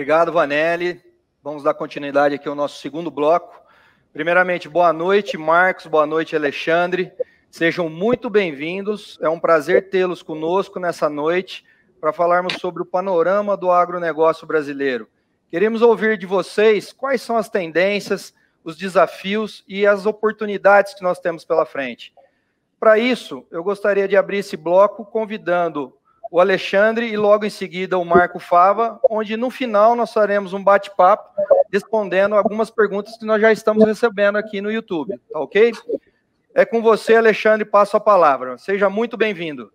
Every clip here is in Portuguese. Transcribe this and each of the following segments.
Obrigado, Vanelli. Vamos dar continuidade aqui ao nosso segundo bloco. Primeiramente, boa noite, Marcos, boa noite, Alexandre. Sejam muito bem-vindos. É um prazer tê-los conosco nessa noite para falarmos sobre o panorama do agronegócio brasileiro. Queremos ouvir de vocês quais são as tendências, os desafios e as oportunidades que nós temos pela frente. Para isso, eu gostaria de abrir esse bloco convidando o Alexandre e logo em seguida o Marco Fava, onde no final nós faremos um bate-papo respondendo algumas perguntas que nós já estamos recebendo aqui no YouTube, tá ok? É com você, Alexandre, passo a palavra. Seja muito bem-vindo.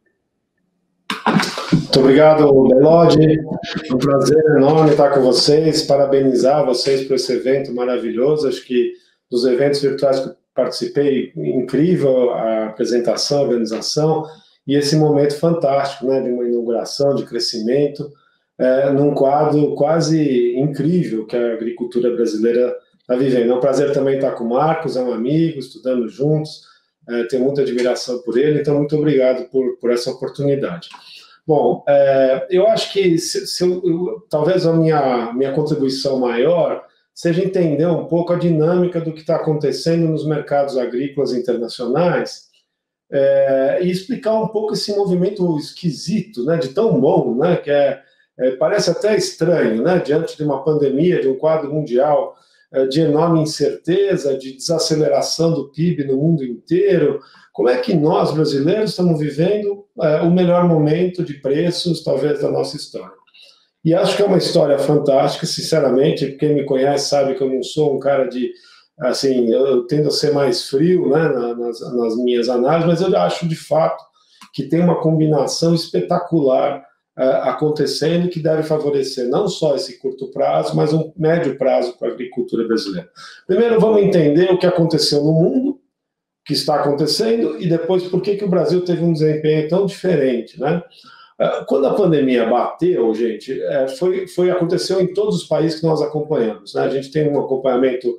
Muito obrigado, Belode. É um prazer enorme estar com vocês, parabenizar vocês por esse evento maravilhoso. Acho que dos eventos virtuais que eu participei, incrível a apresentação, a organização, e esse momento fantástico, né, de uma inauguração, de crescimento, num quadro quase incrível que a agricultura brasileira está vivendo. É um prazer também estar com o Marcos, é um amigo, estudando juntos, tenho muita admiração por ele, então muito obrigado por essa oportunidade. Bom, eu acho que talvez a minha contribuição maior seja entender um pouco a dinâmica do que está acontecendo nos mercados agrícolas internacionais, e explicar um pouco esse movimento esquisito, né, de tão bom, né, que parece até estranho, né, diante de uma pandemia, de um quadro mundial de enorme incerteza, de desaceleração do PIB no mundo inteiro. Como é que nós, brasileiros, estamos vivendo o melhor momento de preços, talvez, da nossa história? E acho que é uma história fantástica, sinceramente. Quem me conhece sabe que eu não sou um cara de... Assim, eu tendo a ser mais frio, né, nas minhas análises, mas eu acho, de fato, que tem uma combinação espetacular acontecendo que deve favorecer não só esse curto prazo, mas um médio prazo para a agricultura brasileira. Primeiro, vamos entender o que aconteceu no mundo, o que está acontecendo, e depois por que o Brasil teve um desempenho tão diferente, né? Quando a pandemia bateu, gente, aconteceu em todos os países que nós acompanhamos, né? A gente tem um acompanhamento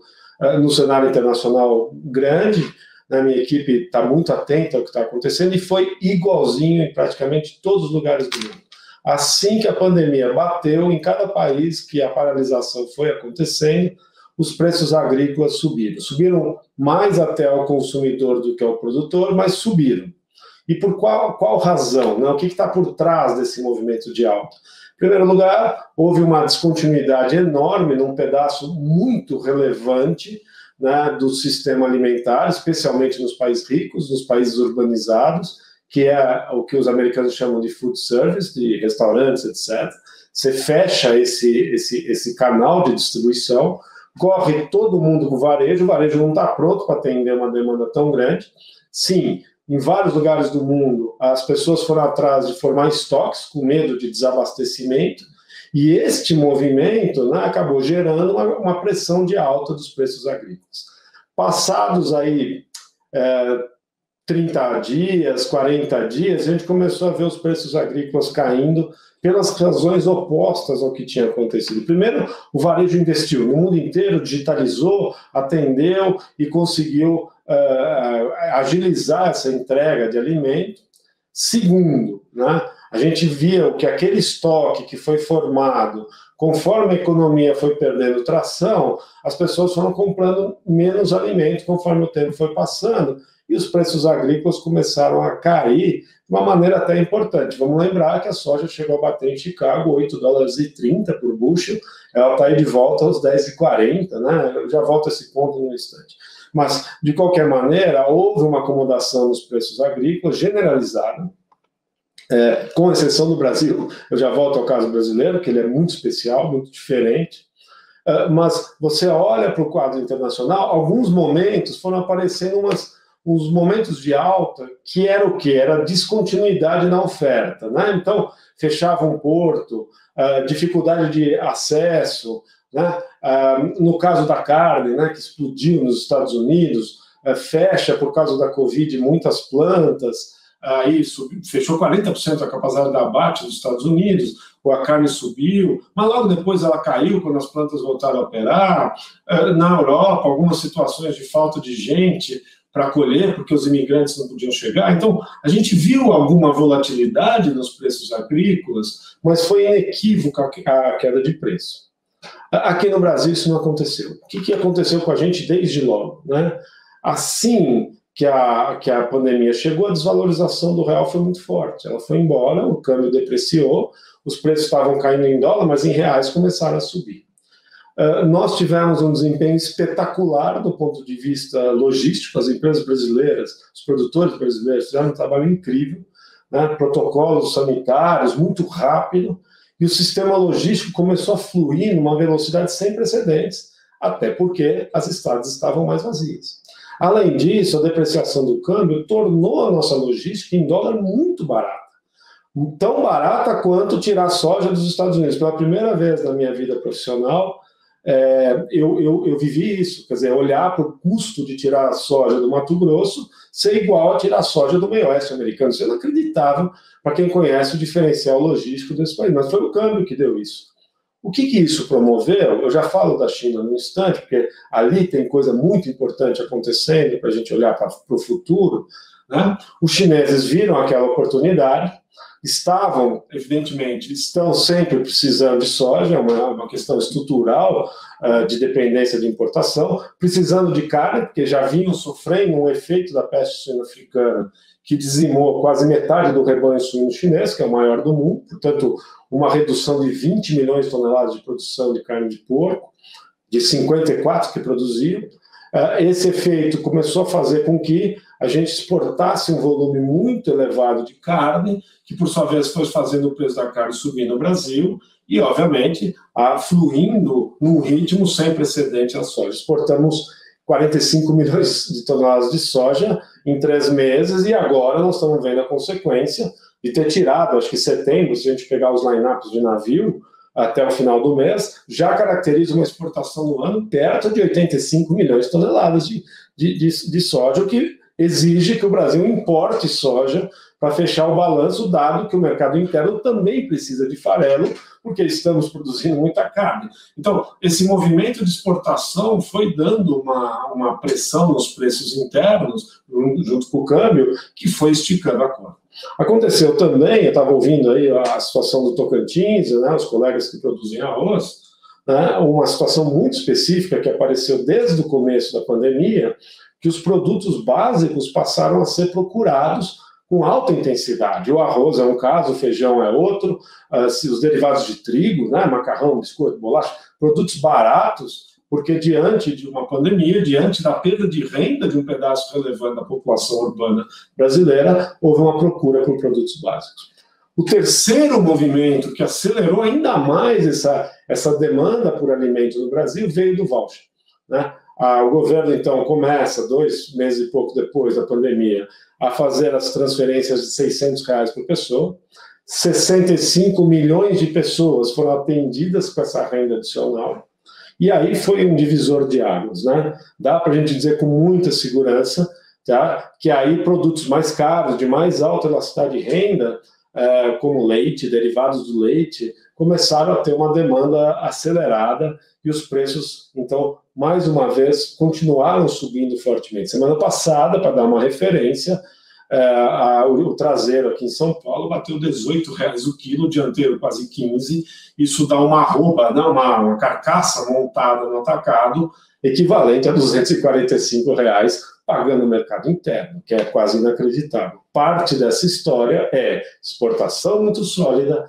no cenário internacional grande, né? Minha equipe está muito atenta ao que está acontecendo, e foi igualzinho em praticamente todos os lugares do mundo. Assim que a pandemia bateu, em cada país que a paralisação foi acontecendo, os preços agrícolas subiram. Subiram mais até ao consumidor do que ao produtor, mas subiram. E por qual razão, né? O que está por trás desse movimento de alta? Em primeiro lugar, houve uma descontinuidade enorme num pedaço muito relevante, né, do sistema alimentar, especialmente nos países ricos, nos países urbanizados, que é o que os americanos chamam de food service, de restaurantes, etc. Você fecha esse canal de distribuição, corre todo mundo para o varejo não está pronto para atender uma demanda tão grande. Sim, em vários lugares do mundo, as pessoas foram atrás de formar estoques, com medo de desabastecimento, e este movimento, né, acabou gerando uma pressão de alta dos preços agrícolas. Passados aí 30 dias, 40 dias, a gente começou a ver os preços agrícolas caindo pelas razões opostas ao que tinha acontecido. Primeiro, o varejo investiu no mundo inteiro, digitalizou, atendeu e conseguiu agilizar essa entrega de alimento. Segundo, né, a gente viu que aquele estoque que foi formado, conforme a economia foi perdendo tração, as pessoas foram comprando menos alimento conforme o tempo foi passando, e os preços agrícolas começaram a cair de uma maneira até importante. Vamos lembrar que a soja chegou a bater em Chicago $8,30 por bushel, ela está aí de volta aos 10,40, né? Eu já volto a esse ponto no instante. Mas, de qualquer maneira, houve uma acomodação nos preços agrícolas generalizada, com exceção do Brasil. Eu já volto ao caso brasileiro, que ele é muito especial, muito diferente. Mas você olha para o quadro internacional, alguns momentos foram aparecendo uns momentos de alta que era o quê? Era descontinuidade na oferta, né? Então, fechava um porto, dificuldade de acesso, né? No caso da carne, né, que explodiu nos Estados Unidos, fecha por causa da Covid muitas plantas, aí fechou 40% da capacidade de abate dos Estados Unidos, a carne subiu, mas logo depois ela caiu quando as plantas voltaram a operar. Na Europa, algumas situações de falta de gente para colher, porque os imigrantes não podiam chegar. Então, a gente viu alguma volatilidade nos preços agrícolas, mas foi inequívoca a queda de preço. Aqui no Brasil isso não aconteceu. O que aconteceu com a gente desde logo, né? Assim que a pandemia chegou, a desvalorização do real foi muito forte. Ela foi embora, o câmbio depreciou, os preços estavam caindo em dólar, mas em reais começaram a subir. Nós tivemos um desempenho espetacular do ponto de vista logístico, as empresas brasileiras, os produtores brasileiros fizeram um trabalho incrível, né? Protocolos sanitários muito rápido, e o sistema logístico começou a fluir numa velocidade sem precedentes, até porque as estradas estavam mais vazias. Além disso, a depreciação do câmbio tornou a nossa logística em dólar muito barata. Tão barata quanto tirar soja dos Estados Unidos. Pela primeira vez na minha vida profissional, eu vivi isso, quer dizer, olhar para o custo de tirar a soja do Mato Grosso ser igual a tirar a soja do meio oeste americano. Isso é inacreditável para quem conhece o diferencial logístico desse país, mas foi o câmbio que deu isso. O que isso promoveu? Eu já falo da China no instante, porque ali tem coisa muito importante acontecendo para a gente olhar para o futuro, né? Os chineses viram aquela oportunidade, estão sempre precisando de soja, é uma questão estrutural de dependência de importação, precisando de carne, porque já vinham sofrendo um efeito da peste suína africana, que dizimou quase metade do rebanho suíno chinês, que é o maior do mundo, portanto, uma redução de 20 milhões de toneladas de produção de carne de porco, de 54 que produziam. Esse efeito começou a fazer com que a gente exportasse um volume muito elevado de carne, que por sua vez foi fazendo o preço da carne subir no Brasil e, obviamente, fluindo num ritmo sem precedente a soja. Exportamos 45 milhões de toneladas de soja em 3 meses e agora nós estamos vendo a consequência de ter tirado, acho que setembro, se a gente pegar os line-ups de navio, até o final do mês, já caracteriza uma exportação no ano perto de 85 milhões de toneladas de soja, o que exige que o Brasil importe soja para fechar o balanço, dado que o mercado interno também precisa de farelo, porque estamos produzindo muita carne. Então, esse movimento de exportação foi dando uma pressão nos preços internos, junto com o câmbio, que foi esticando a corda. Aconteceu também, eu estava ouvindo aí a situação do Tocantins, né, os colegas que produzem arroz, né, uma situação muito específica que apareceu desde o começo da pandemia, que os produtos básicos passaram a ser procurados com alta intensidade. O arroz é um caso, o feijão é outro, os derivados de trigo, né, macarrão, biscoito, bolacha, produtos baratos, porque diante de uma pandemia, diante da perda de renda de um pedaço relevante da população urbana brasileira, houve uma procura por produtos básicos. O terceiro movimento que acelerou ainda mais essa demanda por alimento no Brasil veio do voucher, né? O governo, então, começa, 2 meses e pouco depois da pandemia, a fazer as transferências de R$600 por pessoa. 65 milhões de pessoas foram atendidas com essa renda adicional. E aí foi um divisor de águas, né? Dá para a gente dizer com muita segurança, tá, que aí produtos mais caros, de mais alta elasticidade de renda, como leite, derivados do leite, começaram a ter uma demanda acelerada e os preços, então, mais uma vez, continuaram subindo fortemente. Semana passada, para dar uma referência, o traseiro aqui em São Paulo bateu R$18 o quilo, o dianteiro quase 15. Isso dá uma arroba, né, uma carcaça montada no atacado, equivalente a R$245, pagando o mercado interno, que é quase inacreditável. Parte dessa história é exportação muito sólida,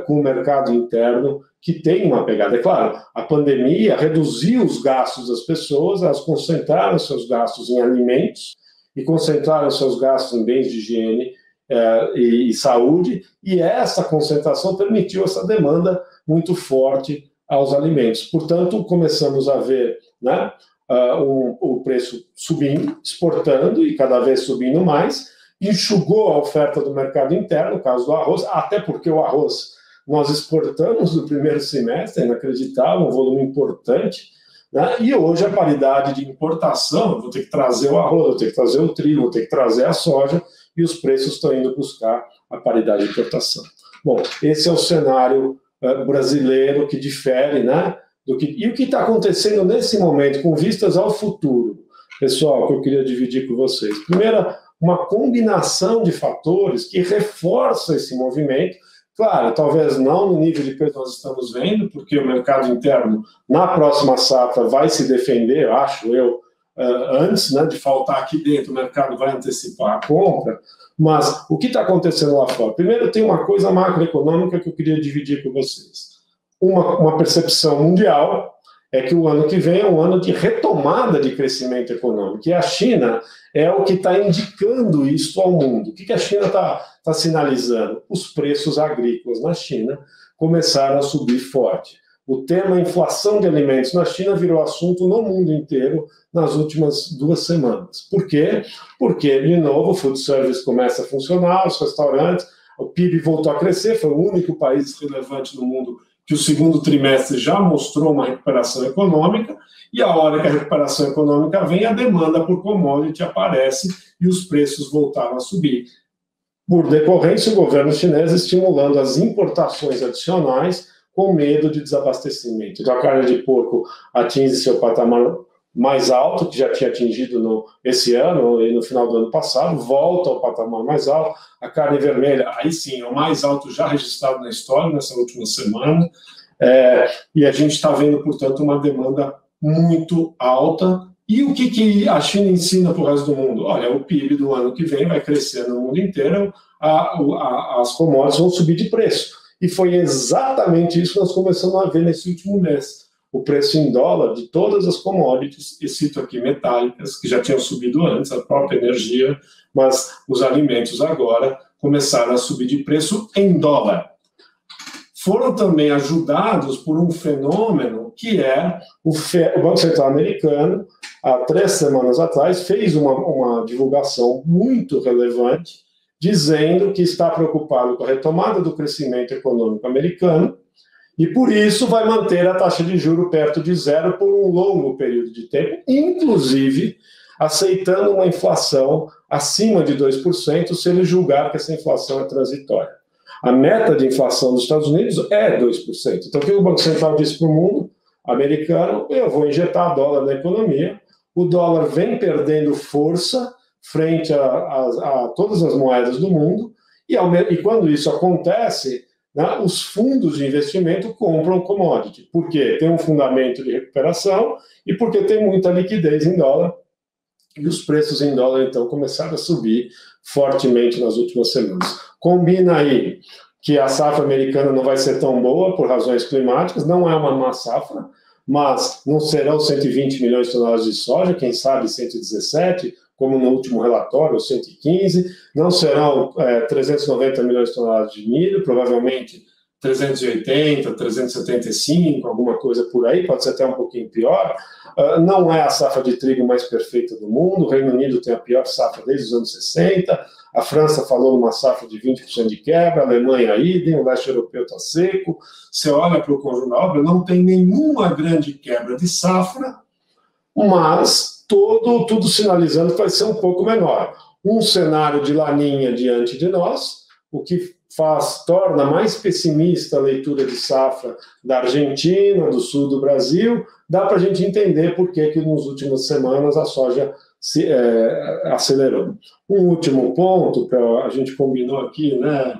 com o mercado interno, que tem uma pegada. É claro, a pandemia reduziu os gastos das pessoas, elas concentraram seus gastos em alimentos e concentraram seus gastos em bens de higiene e saúde, e essa concentração permitiu essa demanda muito forte aos alimentos. Portanto, começamos a ver, né, o preço subindo, exportando e cada vez subindo mais, enxugou a oferta do mercado interno, no caso do arroz, até porque o arroz nós exportamos no primeiro semestre, é inacreditável, um volume importante, né? E hoje a paridade de importação, eu vou ter que trazer o arroz, vou ter que trazer o trigo, vou ter que trazer a soja, e os preços estão indo buscar a paridade de importação. Bom, esse é o cenário brasileiro que difere, né? E o que está acontecendo nesse momento, com vistas ao futuro, pessoal, que eu queria dividir com vocês. Primeiro, uma combinação de fatores que reforça esse movimento, Claro, talvez não no nível de preço que nós estamos vendo, porque o mercado interno, na próxima safra, vai se defender, acho eu, antes, né, de faltar aqui dentro, o mercado vai antecipar a compra. Mas o que está acontecendo lá fora? Primeiro, tem uma coisa macroeconômica que eu queria dividir com vocês. Uma percepção mundial é que o ano que vem é um ano de retomada de crescimento econômico. E a China é o que está indicando isso ao mundo. O que a China está sinalizando? Os preços agrícolas na China começaram a subir forte. O tema inflação de alimentos na China virou assunto no mundo inteiro nas últimas 2 semanas. Por quê? Porque, de novo, o food service começa a funcionar, os restaurantes, o PIB voltou a crescer, foi o único país relevante no mundo que o segundo trimestre já mostrou uma recuperação econômica, e a hora que a recuperação econômica vem, a demanda por commodity aparece e os preços voltaram a subir. Por decorrência, o governo chinês estimulando as importações adicionais com medo de desabastecimento. Então, a carne de porco atinge seu patamar mais alto, que já tinha atingido esse ano e no final do ano passado, volta ao patamar mais alto. A carne vermelha, aí sim, é o mais alto já registrado na história, nessa última semana. E a gente está vendo, portanto, uma demanda muito alta. E o que a China ensina para o resto do mundo? Olha, o PIB do ano que vem vai crescer no mundo inteiro, as commodities vão subir de preço. E foi exatamente isso que nós começamos a ver nesse último mês. O preço em dólar de todas as commodities, e cito aqui metálicas, que já tinham subido antes, a própria energia, mas os alimentos agora começaram a subir de preço em dólar. Foram também ajudados por um fenômeno que é o Banco Central americano, há 3 semanas atrás, fez uma divulgação muito relevante, dizendo que está preocupado com a retomada do crescimento econômico americano, e por isso vai manter a taxa de juros perto de zero por um longo período de tempo, inclusive aceitando uma inflação acima de 2% se ele julgar que essa inflação é transitória. A meta de inflação dos Estados Unidos é 2%. Então, o que o Banco Central disse para o mundo americano? Eu vou injetar dólar na economia, o dólar vem perdendo força frente a todas as moedas do mundo, e quando isso acontece, né, os fundos de investimento compram commodity. Por quê? Tem um fundamento de recuperação e porque tem muita liquidez em dólar. E os preços em dólar, então, começaram a subir fortemente nas últimas semanas. Combina aí que a safra americana não vai ser tão boa por razões climáticas, não é uma má safra, mas não serão 120 milhões de toneladas de soja, quem sabe 117, como no último relatório, 115, não serão 390 milhões de toneladas de milho, provavelmente 380, 375, alguma coisa por aí, pode ser até um pouquinho pior. Não é a safra de trigo mais perfeita do mundo, o Reino Unido tem a pior safra desde os anos 60, a França falou numa safra de 20% de quebra, a Alemanha idem, o leste europeu está seco. Você olha para o conjunto da obra, não tem nenhuma grande quebra de safra, mas tudo sinalizando que vai ser um pouco menor. Um cenário de laninha diante de nós, o que torna mais pessimista a leitura de safra da Argentina, do sul do Brasil. Dá para a gente entender por que nas últimas semanas a soja acelerou. Um último ponto, a gente combinou aqui, né?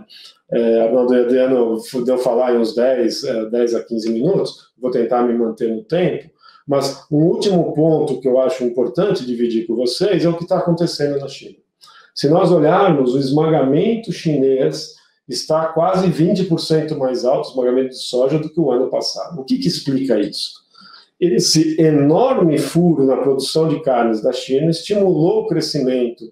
Arnaldo e Adriano deu falar em uns 10 a 15 minutos, vou tentar me manter no tempo. Mas um último ponto que eu acho importante dividir com vocês é o que está acontecendo na China. Se nós olharmos, o esmagamento chinês está quase 20% mais alto, o esmagamento de soja, do que o ano passado. O que explica isso? Esse enorme furo na produção de carnes da China estimulou o crescimento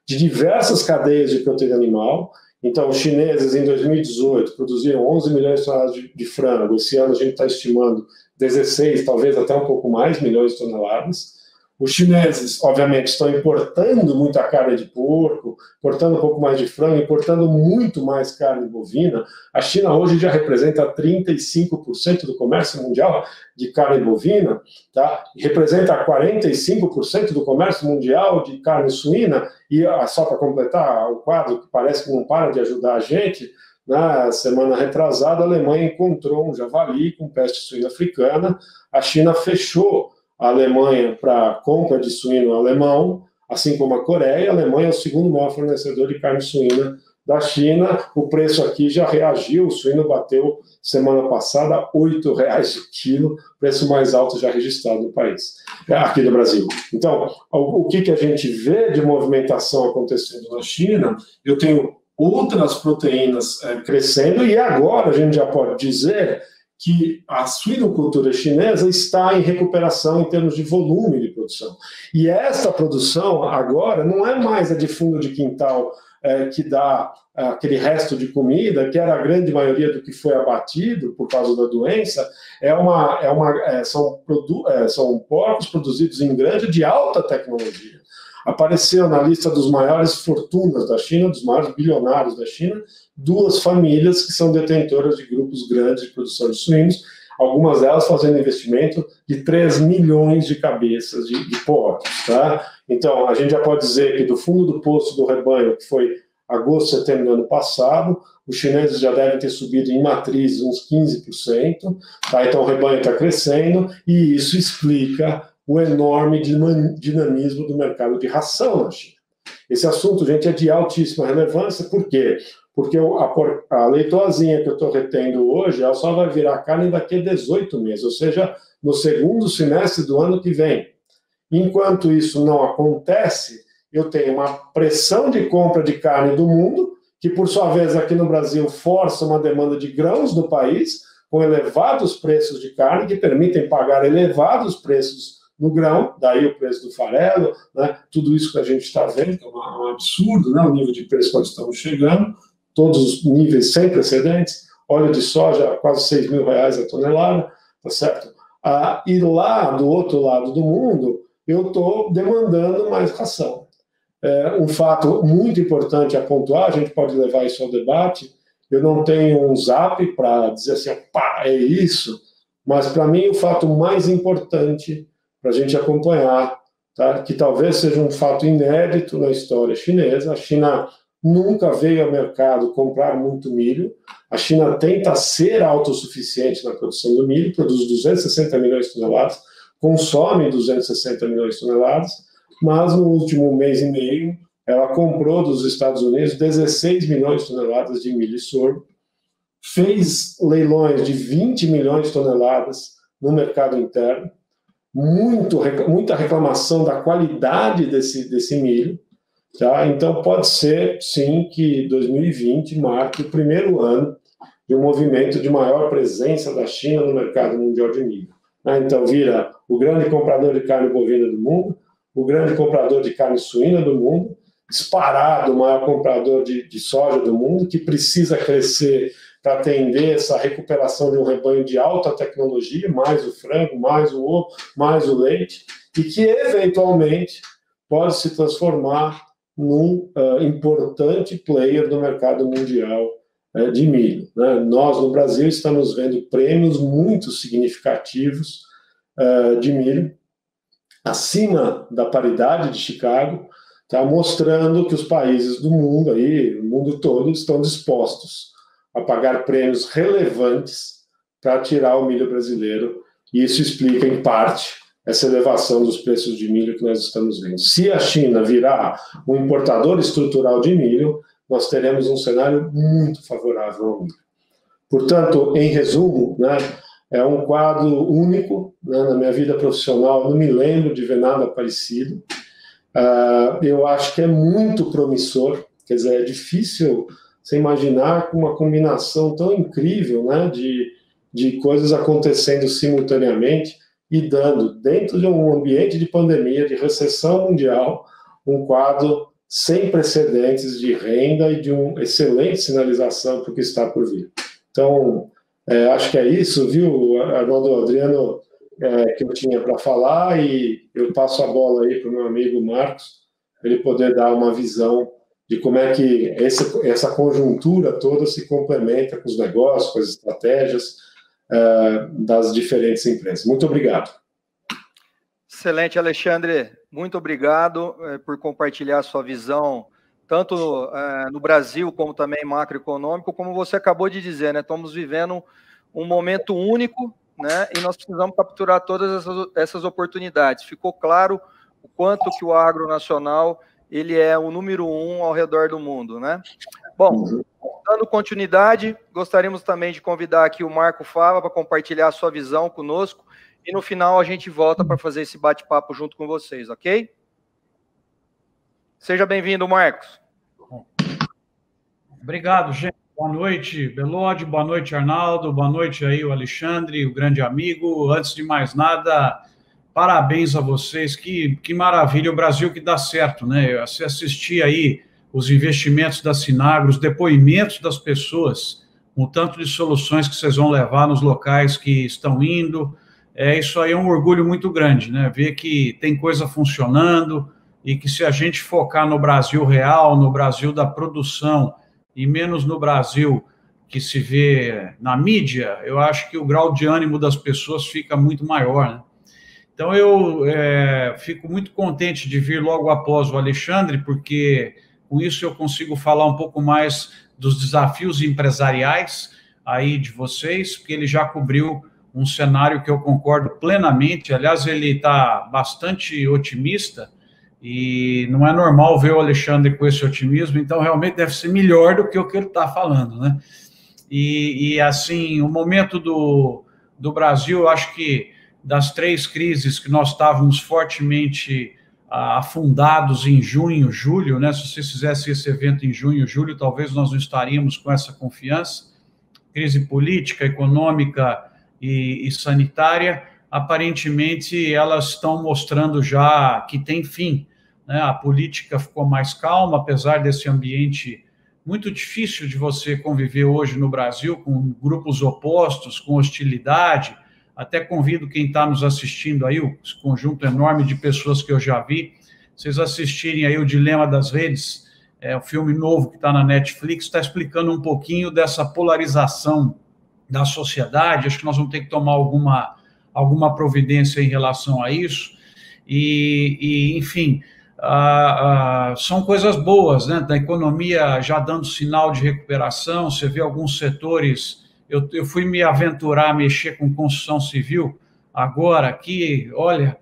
de diversas cadeias de proteína animal. Então, os chineses, em 2018, produziram 11 milhões de toneladas de frango. Esse ano a gente está estimando 16, talvez até um pouco mais, milhões de toneladas. Os chineses, obviamente, estão importando muita carne de porco, importando um pouco mais de frango, importando muito mais carne bovina. A China hoje já representa 35% do comércio mundial de carne bovina, tá? Representa 45% do comércio mundial de carne suína. E só para completar o quadro, que parece que não para de ajudar a gente, na semana retrasada, a Alemanha encontrou um javali com peste suína africana. A China fechou a Alemanha para compra de suíno alemão, assim como a Coreia. A Alemanha é o segundo maior fornecedor de carne suína da China, o preço aqui já reagiu, o suíno bateu semana passada R$8 o quilo, preço mais alto já registrado no país, aqui no Brasil. Então, o que a gente vê de movimentação acontecendo na China, eu tenho outras proteínas crescendo, e agora a gente já pode dizer que a suinocultura chinesa está em recuperação em termos de volume de produção. E essa produção agora não é mais a de fundo de quintal que dá aquele resto de comida, que era a grande maioria do que foi abatido por causa da doença, são porcos produzidos em granja de alta tecnologia. Apareceu na lista dos maiores fortunas da China, dos maiores bilionários da China, 2 famílias que são detentoras de grupos grandes de produção de suínos, algumas delas fazendo investimento de 3 milhões de cabeças de porcos. Tá? Então, a gente já pode dizer que do fundo do poço do rebanho, que foi agosto, setembro do ano passado, os chineses já devem ter subido em matriz uns 15%, tá? Então o rebanho está crescendo, e isso explica o enorme dinamismo do mercado de ração na China. Esse assunto, gente, é de altíssima relevância. Por quê? Porque a leitoazinha que eu estou retendo hoje, ela só vai virar carne daqui a 18 meses, ou seja, no segundo semestre do ano que vem. Enquanto isso não acontece, eu tenho uma pressão de compra de carne do mundo, que, por sua vez, aqui no Brasil, força uma demanda de grãos no país, com elevados preços de carne, que permitem pagar elevados preços no grão, daí o preço do farelo, né? Tudo isso que a gente está vendo, que é um absurdo, né? O nível de preço que nós estamos chegando, todos os níveis sem precedentes, óleo de soja quase R$6.000 a tonelada, tá certo? E lá, do outro lado do mundo, eu estou demandando mais ração. Um fato muito importante a pontuar, a gente pode levar isso ao debate, eu não tenho um zap para dizer assim, pá, é isso, mas para mim o fato mais importante para a gente acompanhar, tá, que talvez seja um fato inédito na história chinesa, a China nunca veio ao mercado comprar muito milho, a China tenta ser autossuficiente na produção do milho, produz 260 milhões de toneladas, consome 260 milhões de toneladas, mas no último mês e meio ela comprou dos Estados Unidos 16 milhões de toneladas de milho e sorgo, fez leilões de 20 milhões de toneladas no mercado interno, muita reclamação da qualidade desse milho, tá? Então pode ser, sim, que 2020 marque o primeiro ano de um movimento de maior presença da China no mercado mundial de milho. Então vira o grande comprador de carne bovina do mundo, o grande comprador de carne suína do mundo, disparado o maior comprador de soja do mundo, que precisa crescer para atender essa recuperação de um rebanho de alta tecnologia, mais o frango, mais o ovo, mais o leite, e que eventualmente pode se transformar num importante player do mercado mundial de milho, né? Nós, no Brasil, estamos vendo prêmios muito significativos de milho, acima da paridade de Chicago, tá, mostrando que os países do mundo, aí, o mundo todo, estão dispostos a pagar prêmios relevantes para tirar o milho brasileiro, e isso explica, em parte, essa elevação dos preços de milho que nós estamos vendo. Se a China virar um importador estrutural de milho, nós teremos um cenário muito favorável ao milho. Portanto, em resumo, né, é um quadro único, né, na minha vida profissional, não me lembro de ver nada parecido. Eu acho que é muito promissor, quer dizer, é difícil você imaginar uma combinação tão incrível, né, de coisas acontecendo simultaneamente e dando, dentro de um ambiente de pandemia, de recessão mundial, um quadro sem precedentes de renda e de uma excelente sinalização para o que está por vir. Então, acho que é isso, viu, Arnaldo, Adriano, que eu tinha para falar, e eu passo a bola aí para o meu amigo Marcos, para ele poder dar uma visão de como é que essa conjuntura toda se complementa com os negócios, com as estratégias das diferentes empresas. Muito obrigado. Excelente, Alexandre. Muito obrigado por compartilhar a sua visão, tanto no Brasil, como também macroeconômico, como você acabou de dizer, né? Estamos vivendo um momento único, né? E nós precisamos capturar todas essas oportunidades. Ficou claro o quanto que o agro nacional ele é o número 1 ao redor do mundo, né? Bom, dando continuidade, gostaríamos também de convidar aqui o Marco Fava para compartilhar a sua visão conosco, e no final a gente volta para fazer esse bate-papo junto com vocês, ok? Seja bem-vindo, Marcos. Obrigado, gente. Boa noite, Belode, boa noite, Arnaldo, boa noite aí o Alexandre, o grande amigo. Antes de mais nada, parabéns a vocês, que maravilha, o Brasil que dá certo, né? Você assistir aí os investimentos da Sinagro, os depoimentos das pessoas, o tanto de soluções que vocês vão levar nos locais que estão indo, isso aí é um orgulho muito grande, né? Ver que tem coisa funcionando e que se a gente focar no Brasil real, no Brasil da produção, e menos no Brasil que se vê na mídia, eu acho que o grau de ânimo das pessoas fica muito maior, né? Então, eu fico muito contente de vir logo após o Alexandre, porque com isso eu consigo falar um pouco mais dos desafios empresariais aí de vocês, porque ele já cobriu um cenário que eu concordo plenamente. Aliás, ele está bastante otimista, e não é normal ver o Alexandre com esse otimismo, então realmente deve ser melhor do que o que ele está falando, né? E assim, o momento do Brasil, eu acho que das 3 crises que nós estávamos fortemente afundados em junho, julho, né? Se vocês fizessem esse evento em junho, julho, talvez nós não estaríamos com essa confiança. Crise política, econômica e sanitária, aparentemente elas estão mostrando já que tem fim, né? A política ficou mais calma, apesar desse ambiente muito difícil de você conviver hoje no Brasil, com grupos opostos, com hostilidade. Até convido quem está nos assistindo aí, o conjunto enorme de pessoas que eu já vi, vocês assistirem aí o Dilema das Redes, o filme novo que está na Netflix, está explicando um pouquinho dessa polarização da sociedade. Acho que nós vamos ter que tomar alguma providência em relação a isso, enfim, são coisas boas, né? Da economia já dando sinal de recuperação. Você vê alguns setores, eu fui me aventurar a mexer com construção civil agora aqui, olha,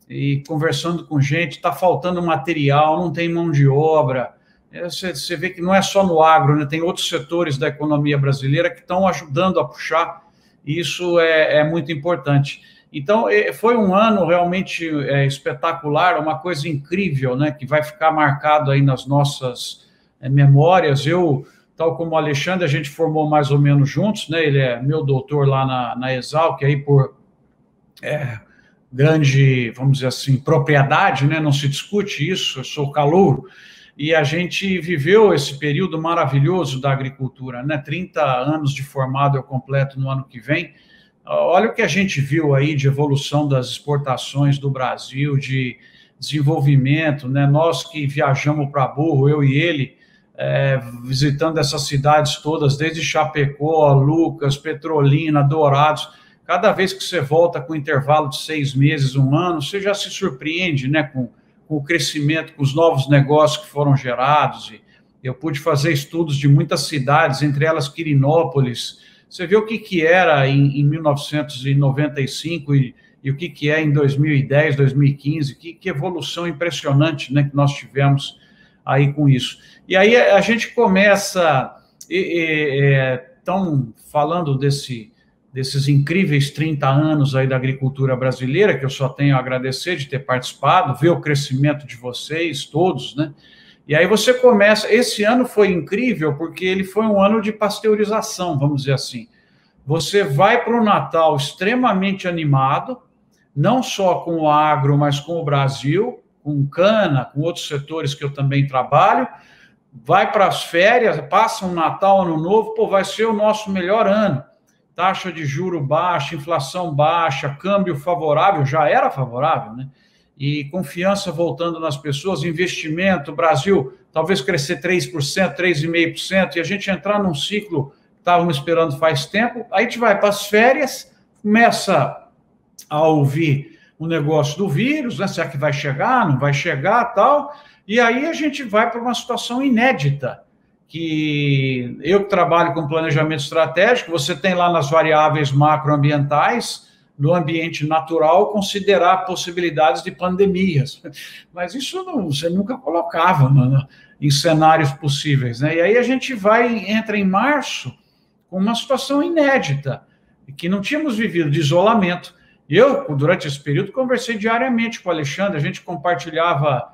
e conversando com gente, está faltando material, não tem mão de obra. Você vê que não é só no agro, né? Tem outros setores da economia brasileira que estão ajudando a puxar, e isso é muito importante. Então, foi um ano realmente espetacular, uma coisa incrível, né, que vai ficar marcado aí nas nossas memórias. Eu, tal como o Alexandre, a gente formou mais ou menos juntos, né? Ele é meu doutor lá na Exalc, aí por grande, vamos dizer assim, propriedade, né? Não se discute isso, eu sou calouro. E a gente viveu esse período maravilhoso da agricultura, né? 30 anos de formado eu completo no ano que vem. Olha o que a gente viu aí de evolução das exportações do Brasil, de desenvolvimento, né? Nós que viajamos para Burro, eu e ele, visitando essas cidades todas, desde Chapecó, Lucas, Petrolina, Dourados. Cada vez que você volta com intervalo de 6 meses, 1 ano, você já se surpreende, né, com o crescimento, com os novos negócios que foram gerados. E eu pude fazer estudos de muitas cidades, entre elas Quirinópolis. Você vê o que era em 1995 e o que é em 2010, 2015, que evolução impressionante, né, que nós tivemos aí com isso. E aí a gente começa, estão falando desses incríveis 30 anos aí da agricultura brasileira, que eu só tenho a agradecer de ter participado, ver o crescimento de vocês todos, né? E aí você começa, esse ano foi incrível, porque ele foi um ano de pasteurização, vamos dizer assim. Você vai para o Natal extremamente animado, não só com o agro, mas com o Brasil, com cana, com outros setores que eu também trabalho, vai para as férias, passa um Natal, Ano Novo, pô, vai ser o nosso melhor ano. Taxa de juro baixa, inflação baixa, câmbio favorável, já era favorável, né? E confiança voltando nas pessoas, investimento, Brasil talvez crescer 3%, 3,5%, e a gente entrar num ciclo que estávamos esperando faz tempo. Aí a gente vai para as férias, começa a ouvir o negócio do vírus, né? Será que vai chegar, não vai chegar, tal, e aí a gente vai para uma situação inédita, que eu que trabalho com planejamento estratégico, você tem lá nas variáveis macroambientais no ambiente natural, considerar possibilidades de pandemias. Mas isso você nunca colocava em cenários possíveis, né? E aí a gente entra em março com uma situação inédita, que não tínhamos vivido, de isolamento. Eu, durante esse período, conversei diariamente com o Alexandre, a gente compartilhava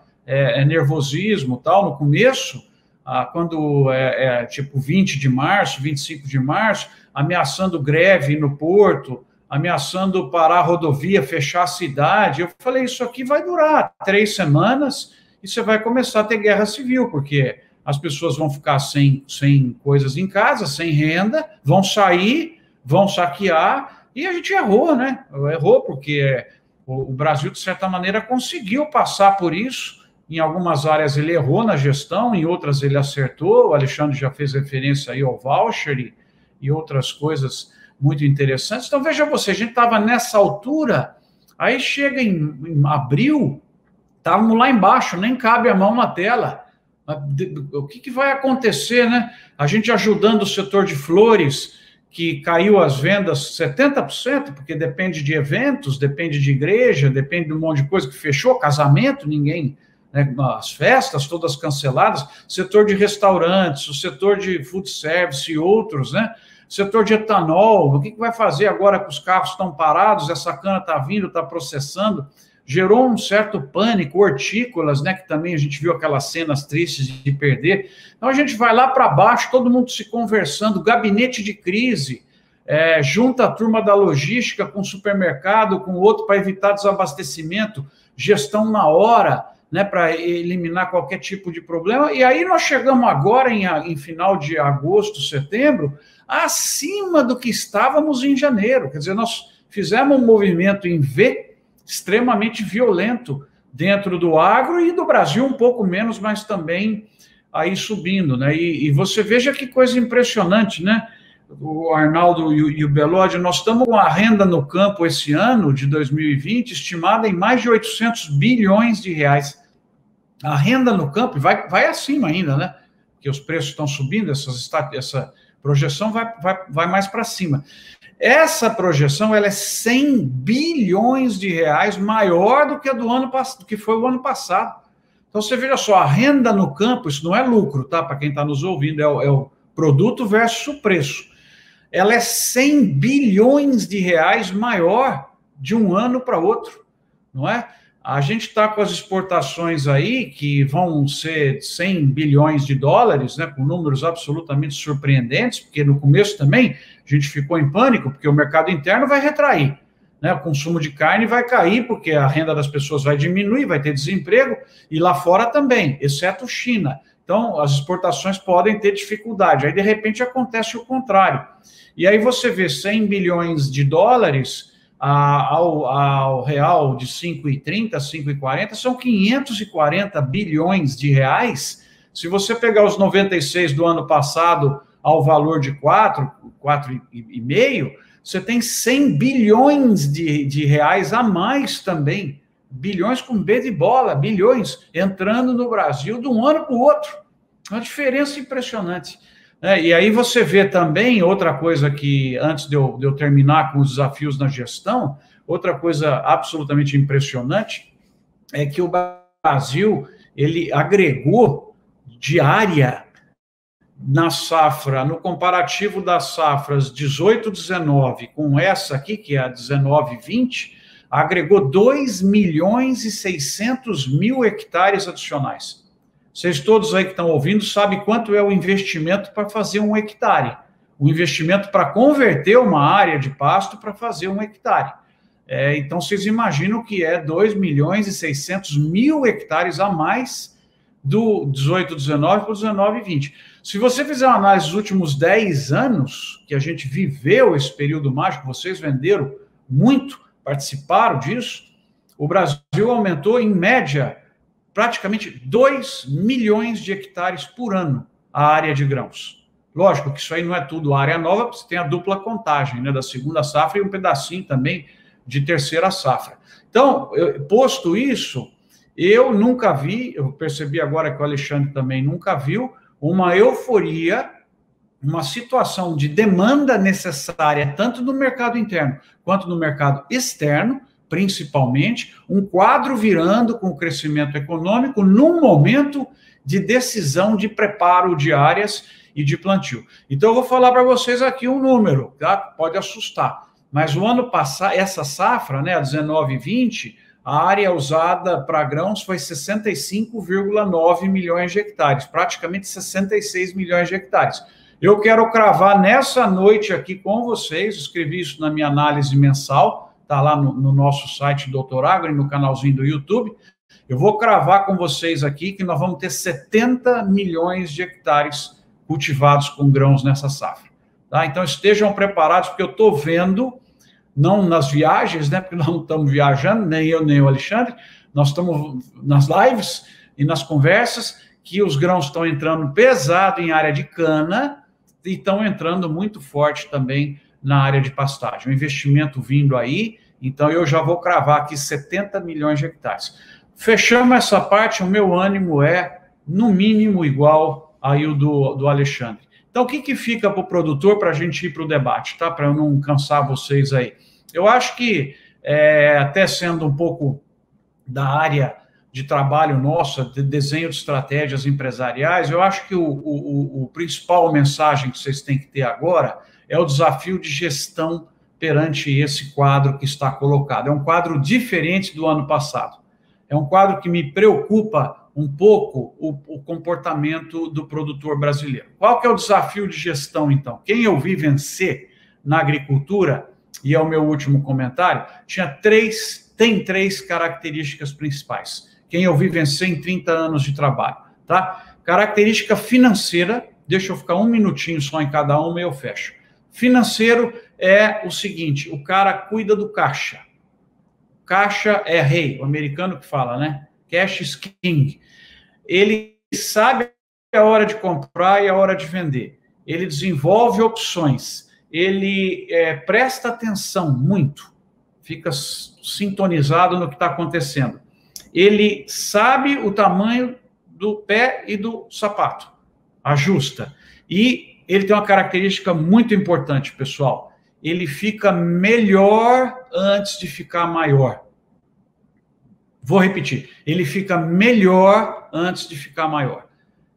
nervosismo e tal, no começo, quando tipo 20 de março, 25 de março, ameaçando greve no porto, ameaçando parar a rodovia, fechar a cidade. Eu falei, isso aqui vai durar 3 semanas e você vai começar a ter guerra civil, porque as pessoas vão ficar sem coisas em casa, sem renda, vão sair, vão saquear, e a gente errou, né? Errou porque o Brasil, de certa maneira, conseguiu passar por isso. Em algumas áreas ele errou na gestão, em outras ele acertou. O Alexandre já fez referência aí ao voucher e outras coisas muito interessantes. Então, veja você, a gente estava nessa altura, aí chega em abril, estávamos lá embaixo, nem cabe a mão na tela. O que vai acontecer, né? A gente ajudando o setor de flores, que caiu as vendas 70%, porque depende de eventos, depende de igreja, depende de um monte de coisa que fechou, casamento, ninguém... Né, as festas todas canceladas, setor de restaurantes, o setor de food service e outros, né? Setor de etanol, o que vai fazer agora que os carros estão parados, essa cana está vindo, está processando, gerou um certo pânico, hortícolas, né, que também a gente viu aquelas cenas tristes de perder. Então a gente vai lá para baixo, todo mundo se conversando, gabinete de crise, junta a turma da logística com o supermercado, com o outro para evitar desabastecimento, gestão na hora, né, para eliminar qualquer tipo de problema, e aí nós chegamos agora, em final de agosto, setembro, acima do que estávamos em janeiro. Quer dizer, nós fizemos um movimento em V extremamente violento dentro do agro e do Brasil um pouco menos, mas também aí subindo, né? E você veja que coisa impressionante, né? O Arnaldo e o Belódio, nós estamos com a renda no campo esse ano, de 2020, estimada em mais de 800 bilhões de reais. A renda no campo vai acima ainda, né? Porque os preços estão subindo, essa projeção vai mais para cima. Essa projeção ela é 100 bilhões de reais maior do que a do que foi o ano passado. Então, você veja só, a renda no campo, isso não é lucro, tá? Para quem está nos ouvindo, é o produto versus o preço. Ela é 100 bilhões de reais maior de um ano para outro, não é? A gente está com as exportações aí, que vão ser 100 bilhões de dólares, né, com números absolutamente surpreendentes, porque no começo também a gente ficou em pânico, porque o mercado interno vai retrair, né, o consumo de carne vai cair, porque a renda das pessoas vai diminuir, vai ter desemprego, e lá fora também, exceto China. Então, as exportações podem ter dificuldade. Aí, de repente, acontece o contrário. E aí você vê 100 bilhões de dólares ao real de 5,30, 5,40, são 540 bilhões de reais. Se você pegar os 96 do ano passado ao valor de 4,5, você tem 100 bilhões de reais a mais também. Bilhões com B de bola, bilhões entrando no Brasil de um ano para o outro. Uma diferença impressionante. E aí você vê também outra coisa que, antes de eu terminar com os desafios na gestão, outra coisa absolutamente impressionante é que o Brasil, ele agregou de área na safra, no comparativo das safras 18-19 com essa aqui, que é a 19-20, agregou 2.600.000 hectares adicionais. Vocês todos aí que estão ouvindo sabem quanto é o investimento para fazer um hectare. O investimento para converter uma área de pasto para fazer um hectare. Então, vocês imaginam que é 2.600.000 hectares a mais do 18-19 para o 19-20. Se você fizer uma análise dos últimos 10 anos, que a gente viveu esse período mágico, vocês venderam muito, participaram disso, o Brasil aumentou, em média, praticamente 2 milhões de hectares por ano a área de grãos. Lógico que isso aí não é tudo área nova, porque você tem a dupla contagem, né, da segunda safra e um pedacinho também de terceira safra. Então, posto isso, eu nunca vi, eu percebi agora que o Alexandre também nunca viu, uma euforia uma situação de demanda necessária, tanto no mercado interno quanto no mercado externo, principalmente, um quadro virando com o crescimento econômico num momento de decisão de preparo de áreas e de plantio. Então, eu vou falar para vocês aqui um número, tá? Pode assustar, mas o ano passado, essa safra, né, a 19-20, a área usada para grãos foi 65,9 milhões de hectares, praticamente 66 milhões de hectares. Eu quero cravar nessa noite aqui com vocês, escrevi isso na minha análise mensal, está lá no nosso site Doutor Agro e no canalzinho do YouTube. Eu vou cravar com vocês aqui que nós vamos ter 70 milhões de hectares cultivados com grãos nessa safra. Tá? Então estejam preparados, porque eu estou vendo, não nas viagens, né, porque nós não estamos viajando, nem eu, nem o Alexandre, nós estamos nas lives e nas conversas, que os grãos estão entrando pesado em área de cana, e estão entrando muito forte também na área de pastagem. O investimento vindo aí, então eu já vou cravar aqui 70 milhões de hectares. Fechamos essa parte, o meu ânimo é, no mínimo, igual aí o do Alexandre. Então, o que fica para o produtor para a gente ir para o debate, tá? Para eu não cansar vocês aí. Eu acho que, até sendo um pouco da área de trabalho nossa, de desenho de estratégias empresariais, eu acho que o principal mensagem que vocês têm que ter agora é o desafio de gestão perante esse quadro que está colocado. É um quadro diferente do ano passado. É um quadro que me preocupa um pouco o comportamento do produtor brasileiro. Qual que é o desafio de gestão, então? Quem eu vi vencer na agricultura, e é o meu último comentário, tem três características principais. Quem eu vi vencer em 30 anos de trabalho, tá? Característica financeira, deixa eu ficar um minutinho só em cada uma e eu fecho. Financeiro é o seguinte, o cara cuida do caixa. Caixa é rei, o americano que fala, né? Cash is king. Ele sabe a hora de comprar e a hora de vender. Ele desenvolve opções. Ele presta atenção muito. Fica sintonizado no que está acontecendo. Ele sabe o tamanho do pé e do sapato. Ajusta. E ele tem uma característica muito importante, pessoal. Ele fica melhor antes de ficar maior. Vou repetir. Ele fica melhor antes de ficar maior.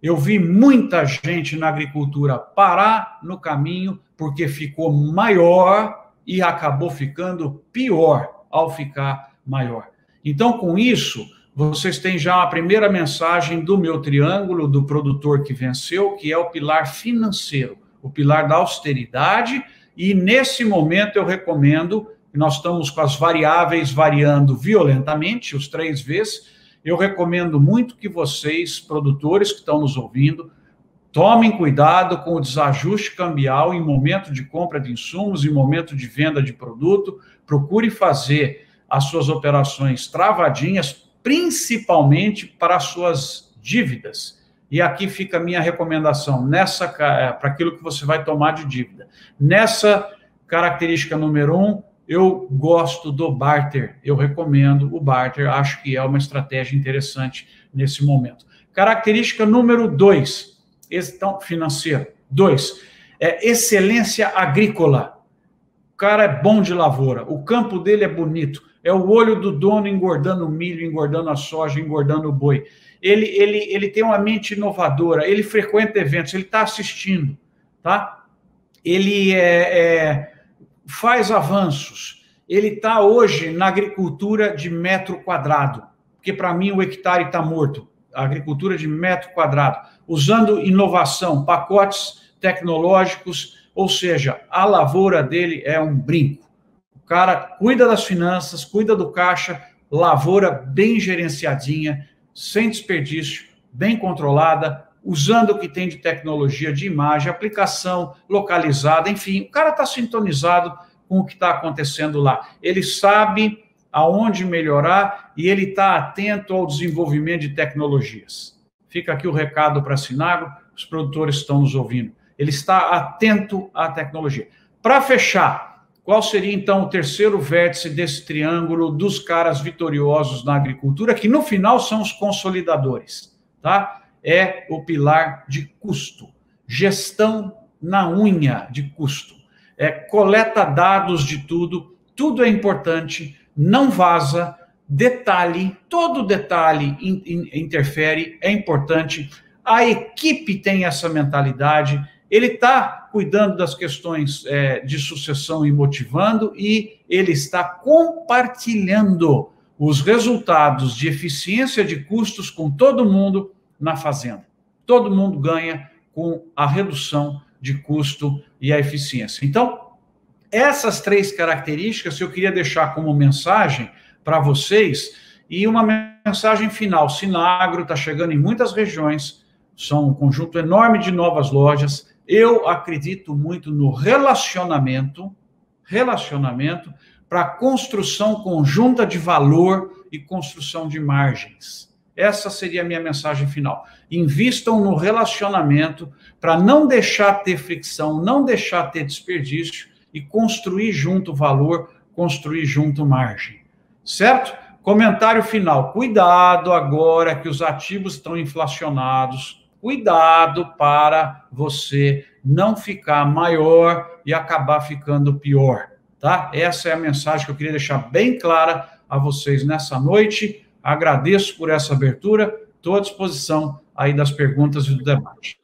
Eu vi muita gente na agricultura parar no caminho porque ficou maior e acabou ficando pior ao ficar maior. Então, com isso, vocês têm já a primeira mensagem do meu triângulo do produtor que venceu, que é o pilar financeiro, o pilar da austeridade, e nesse momento eu recomendo, nós estamos com as variáveis variando violentamente, os 3 Vs, eu recomendo muito que vocês, produtores que estão nos ouvindo, tomem cuidado com o desajuste cambial em momento de compra de insumos, em momento de venda de produto, procure fazer as suas operações travadinhas, principalmente para as suas dívidas. E aqui fica a minha recomendação, para aquilo que você vai tomar de dívida. Nessa característica número 1, eu gosto do barter, eu recomendo o barter, acho que é uma estratégia interessante nesse momento. Característica número 2, financeiro. 2, excelência agrícola. O cara é bom de lavoura, o campo dele é bonito, é o olho do dono engordando o milho, engordando a soja, engordando o boi. Ele tem uma mente inovadora, ele frequenta eventos, ele está assistindo, tá? Ele faz avanços. Ele está hoje na agricultura de metro quadrado, porque para mim o hectare está morto. A agricultura de metro quadrado, usando inovação, pacotes tecnológicos, ou seja, a lavoura dele é um brinco. O cara cuida das finanças, cuida do caixa, lavoura bem gerenciadinha, sem desperdício, bem controlada, usando o que tem de tecnologia de imagem, aplicação localizada, enfim, o cara está sintonizado com o que está acontecendo lá. Ele sabe aonde melhorar e ele está atento ao desenvolvimento de tecnologias. Fica aqui o recado para a Sinagro, os produtores estão nos ouvindo. Ele está atento à tecnologia. Para fechar, qual seria, então, o terceiro vértice desse triângulo dos caras vitoriosos na agricultura, que no final são os consolidadores, tá? É o pilar de custo. Gestão na unha de custo. Coleta dados de tudo, tudo é importante, não vaza, detalhe, todo detalhe interfere, é importante. A equipe tem essa mentalidade, ele está cuidando das questões de sucessão e motivando, e ele está compartilhando os resultados de eficiência de custos com todo mundo na fazenda. Todo mundo ganha com a redução de custo e a eficiência. Então, essas 3 características eu queria deixar como mensagem para vocês, e uma mensagem final. Sinagro está chegando em muitas regiões, são um conjunto enorme de novas lojas. Eu acredito muito no relacionamento para construção conjunta de valor e construção de margens. Essa seria a minha mensagem final. Invistam no relacionamento para não deixar ter fricção, não deixar ter desperdício e construir junto valor, construir junto margem. Certo? Comentário final. Cuidado agora que os ativos estão inflacionados. Cuidado para você não ficar maior e acabar ficando pior. Tá? Essa é a mensagem que eu queria deixar bem clara a vocês nessa noite. Agradeço por essa abertura, estou à disposição aí das perguntas e do debate.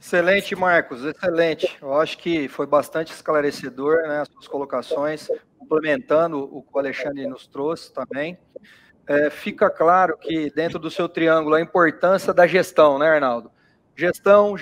Excelente, Marcos, excelente. Eu acho que foi bastante esclarecedor, né, as suas colocações, complementando o que o Alexandre nos trouxe também. Fica claro que dentro do seu triângulo a importância da gestão, né, Arnaldo? Gestão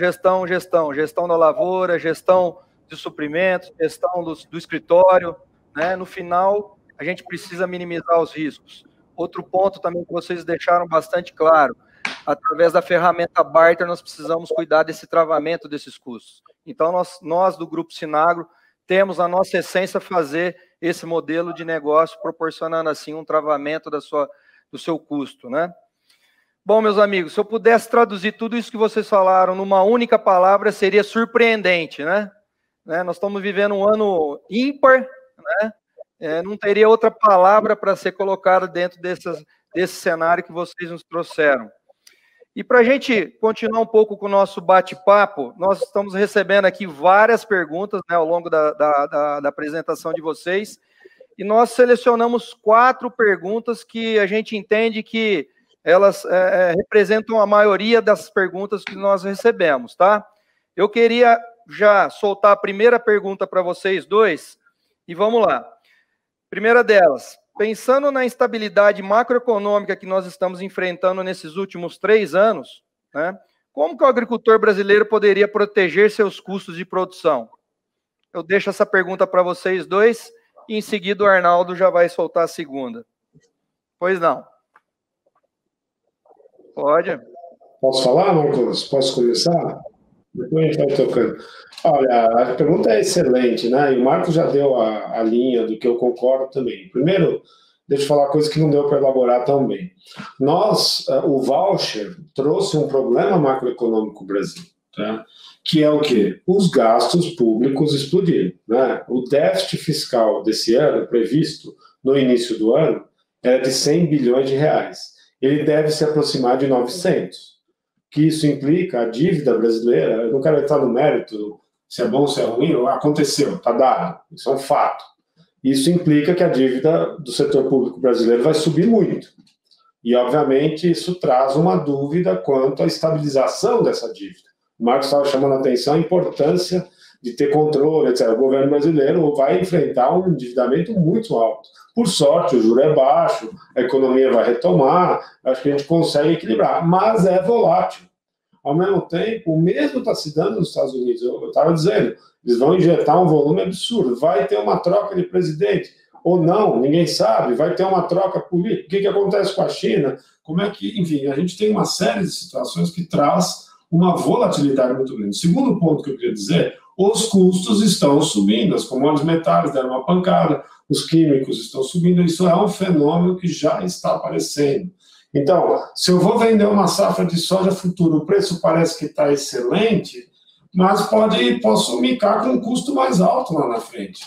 da lavoura, gestão de suprimentos, gestão do escritório, né? No final, a gente precisa minimizar os riscos. Outro ponto também que vocês deixaram bastante claro, através da ferramenta Barter, nós precisamos cuidar desse travamento desses custos. Então, nós do Grupo Sinagro, temos a nossa essência fazer esse modelo de negócio, proporcionando assim um travamento do seu custo, né? Bom, meus amigos, se eu pudesse traduzir tudo isso que vocês falaram numa única palavra, seria surpreendente, né? Nós estamos vivendo um ano ímpar, né? Não teria outra palavra para ser colocada dentro desse cenário que vocês nos trouxeram. E para a gente continuar um pouco com o nosso bate-papo, nós estamos recebendo aqui várias perguntas, né, ao longo da apresentação de vocês, e nós selecionamos 4 perguntas que a gente entende que elas representam a maioria das perguntas que nós recebemos, tá? Eu queria já soltar a primeira pergunta para vocês dois, e vamos lá. Primeira delas, pensando na instabilidade macroeconômica que nós estamos enfrentando nesses últimos 3 anos, né, como que o agricultor brasileiro poderia proteger seus custos de produção? Eu deixo essa pergunta para vocês dois, e em seguida o Arnaldo já vai soltar a segunda. Pois não. Pode? Posso falar, Marcos? Posso começar? Depois a gente vai tocando. Olha, a pergunta é excelente, né? E o Marcos já deu a linha do que eu concordo também. Primeiro, deixa eu falar uma coisa que não deu para elaborar tão bem. O voucher trouxe um problema macroeconômico no Brasil, tá? Que é o quê? Os gastos públicos explodiram, né? O déficit fiscal desse ano, previsto no início do ano, era de 100 bilhões de reais. Ele deve se aproximar de 900. Que isso implica a dívida brasileira, eu não quero entrar no mérito, se é bom ou se é ruim, aconteceu, está dado, isso é um fato. Isso implica que a dívida do setor público brasileiro vai subir muito. E, obviamente, isso traz uma dúvida quanto à estabilização dessa dívida. O Marcos estava chamando a atenção a importância de ter controle, etc. O governo brasileiro vai enfrentar um endividamento muito alto. Por sorte, o juro é baixo, a economia vai retomar, acho que a gente consegue equilibrar, mas é volátil. Ao mesmo tempo, o mesmo está se dando nos Estados Unidos. Eu estava dizendo, eles vão injetar um volume absurdo. Vai ter uma troca de presidente ou não, ninguém sabe. Vai ter uma troca política. O que acontece com a China? Como é que, enfim, a gente tem uma série de situações que traz uma volatilidade muito grande. Segundo ponto que eu queria dizer, os custos estão subindo, as commodities metálicas deram uma pancada, os químicos estão subindo, isso é um fenômeno que já está aparecendo. Então, se eu vou vender uma safra de soja futura, o preço parece que está excelente, mas posso micar com um custo mais alto lá na frente.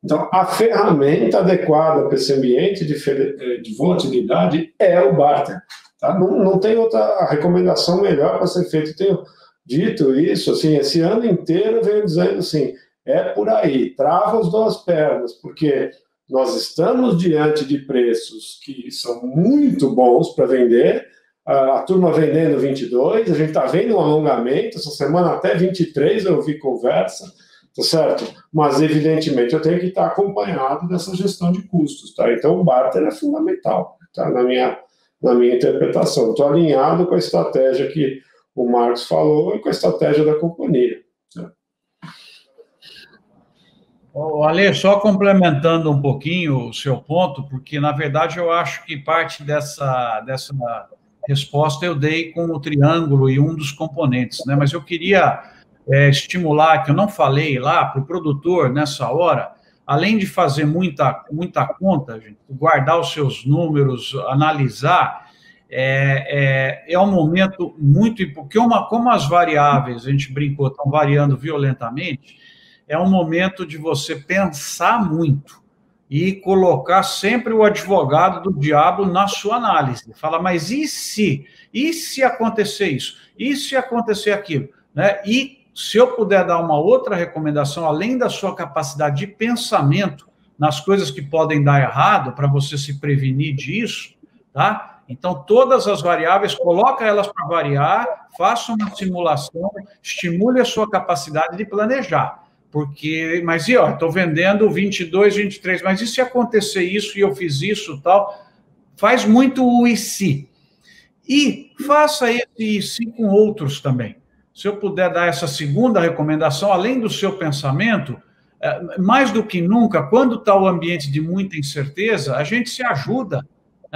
Então, a ferramenta adequada para esse ambiente de volatilidade é o barter. Tá? Não tem outra recomendação melhor para ser feito. Dito isso, assim, esse ano inteiro eu venho dizendo assim, é por aí, trava as duas pernas, porque nós estamos diante de preços que são muito bons para vender, a turma vendendo 22, a gente está vendo um alongamento, essa semana até 23 eu ouvi conversa, tá certo? Mas, evidentemente, eu tenho que estar acompanhado dessa gestão de custos, tá? Então, o barter é fundamental, tá? Na minha interpretação. Estou alinhado com a estratégia que o Marcos falou e com a estratégia da companhia. Tá? Ale, só complementando um pouquinho o seu ponto, porque, na verdade, eu acho que parte dessa resposta eu dei com o triângulo e um dos componentes, né? Mas eu queria estimular, que eu não falei lá, para o produtor, nessa hora, além de fazer muita conta, gente, guardar os seus números, analisar, é um momento muito... Porque como as variáveis, a gente brincou, estão variando violentamente, é um momento de você pensar muito e colocar sempre o advogado do diabo na sua análise. Fala, mas e se? E se acontecer isso? E se acontecer aquilo? Né? E se eu puder dar uma outra recomendação, além da sua capacidade de pensamento nas coisas que podem dar errado, para você se prevenir disso, tá? Então, todas as variáveis, coloca elas para variar, faça uma simulação, estimule a sua capacidade de planejar. Porque, mas e ó, estou vendendo 22, 23, mas e se acontecer isso e eu fiz isso tal? Faz muito o e se. E faça esse e se com outros também. Se eu puder dar essa segunda recomendação, além do seu pensamento, mais do que nunca, quando está o ambiente de muita incerteza, a gente se ajuda.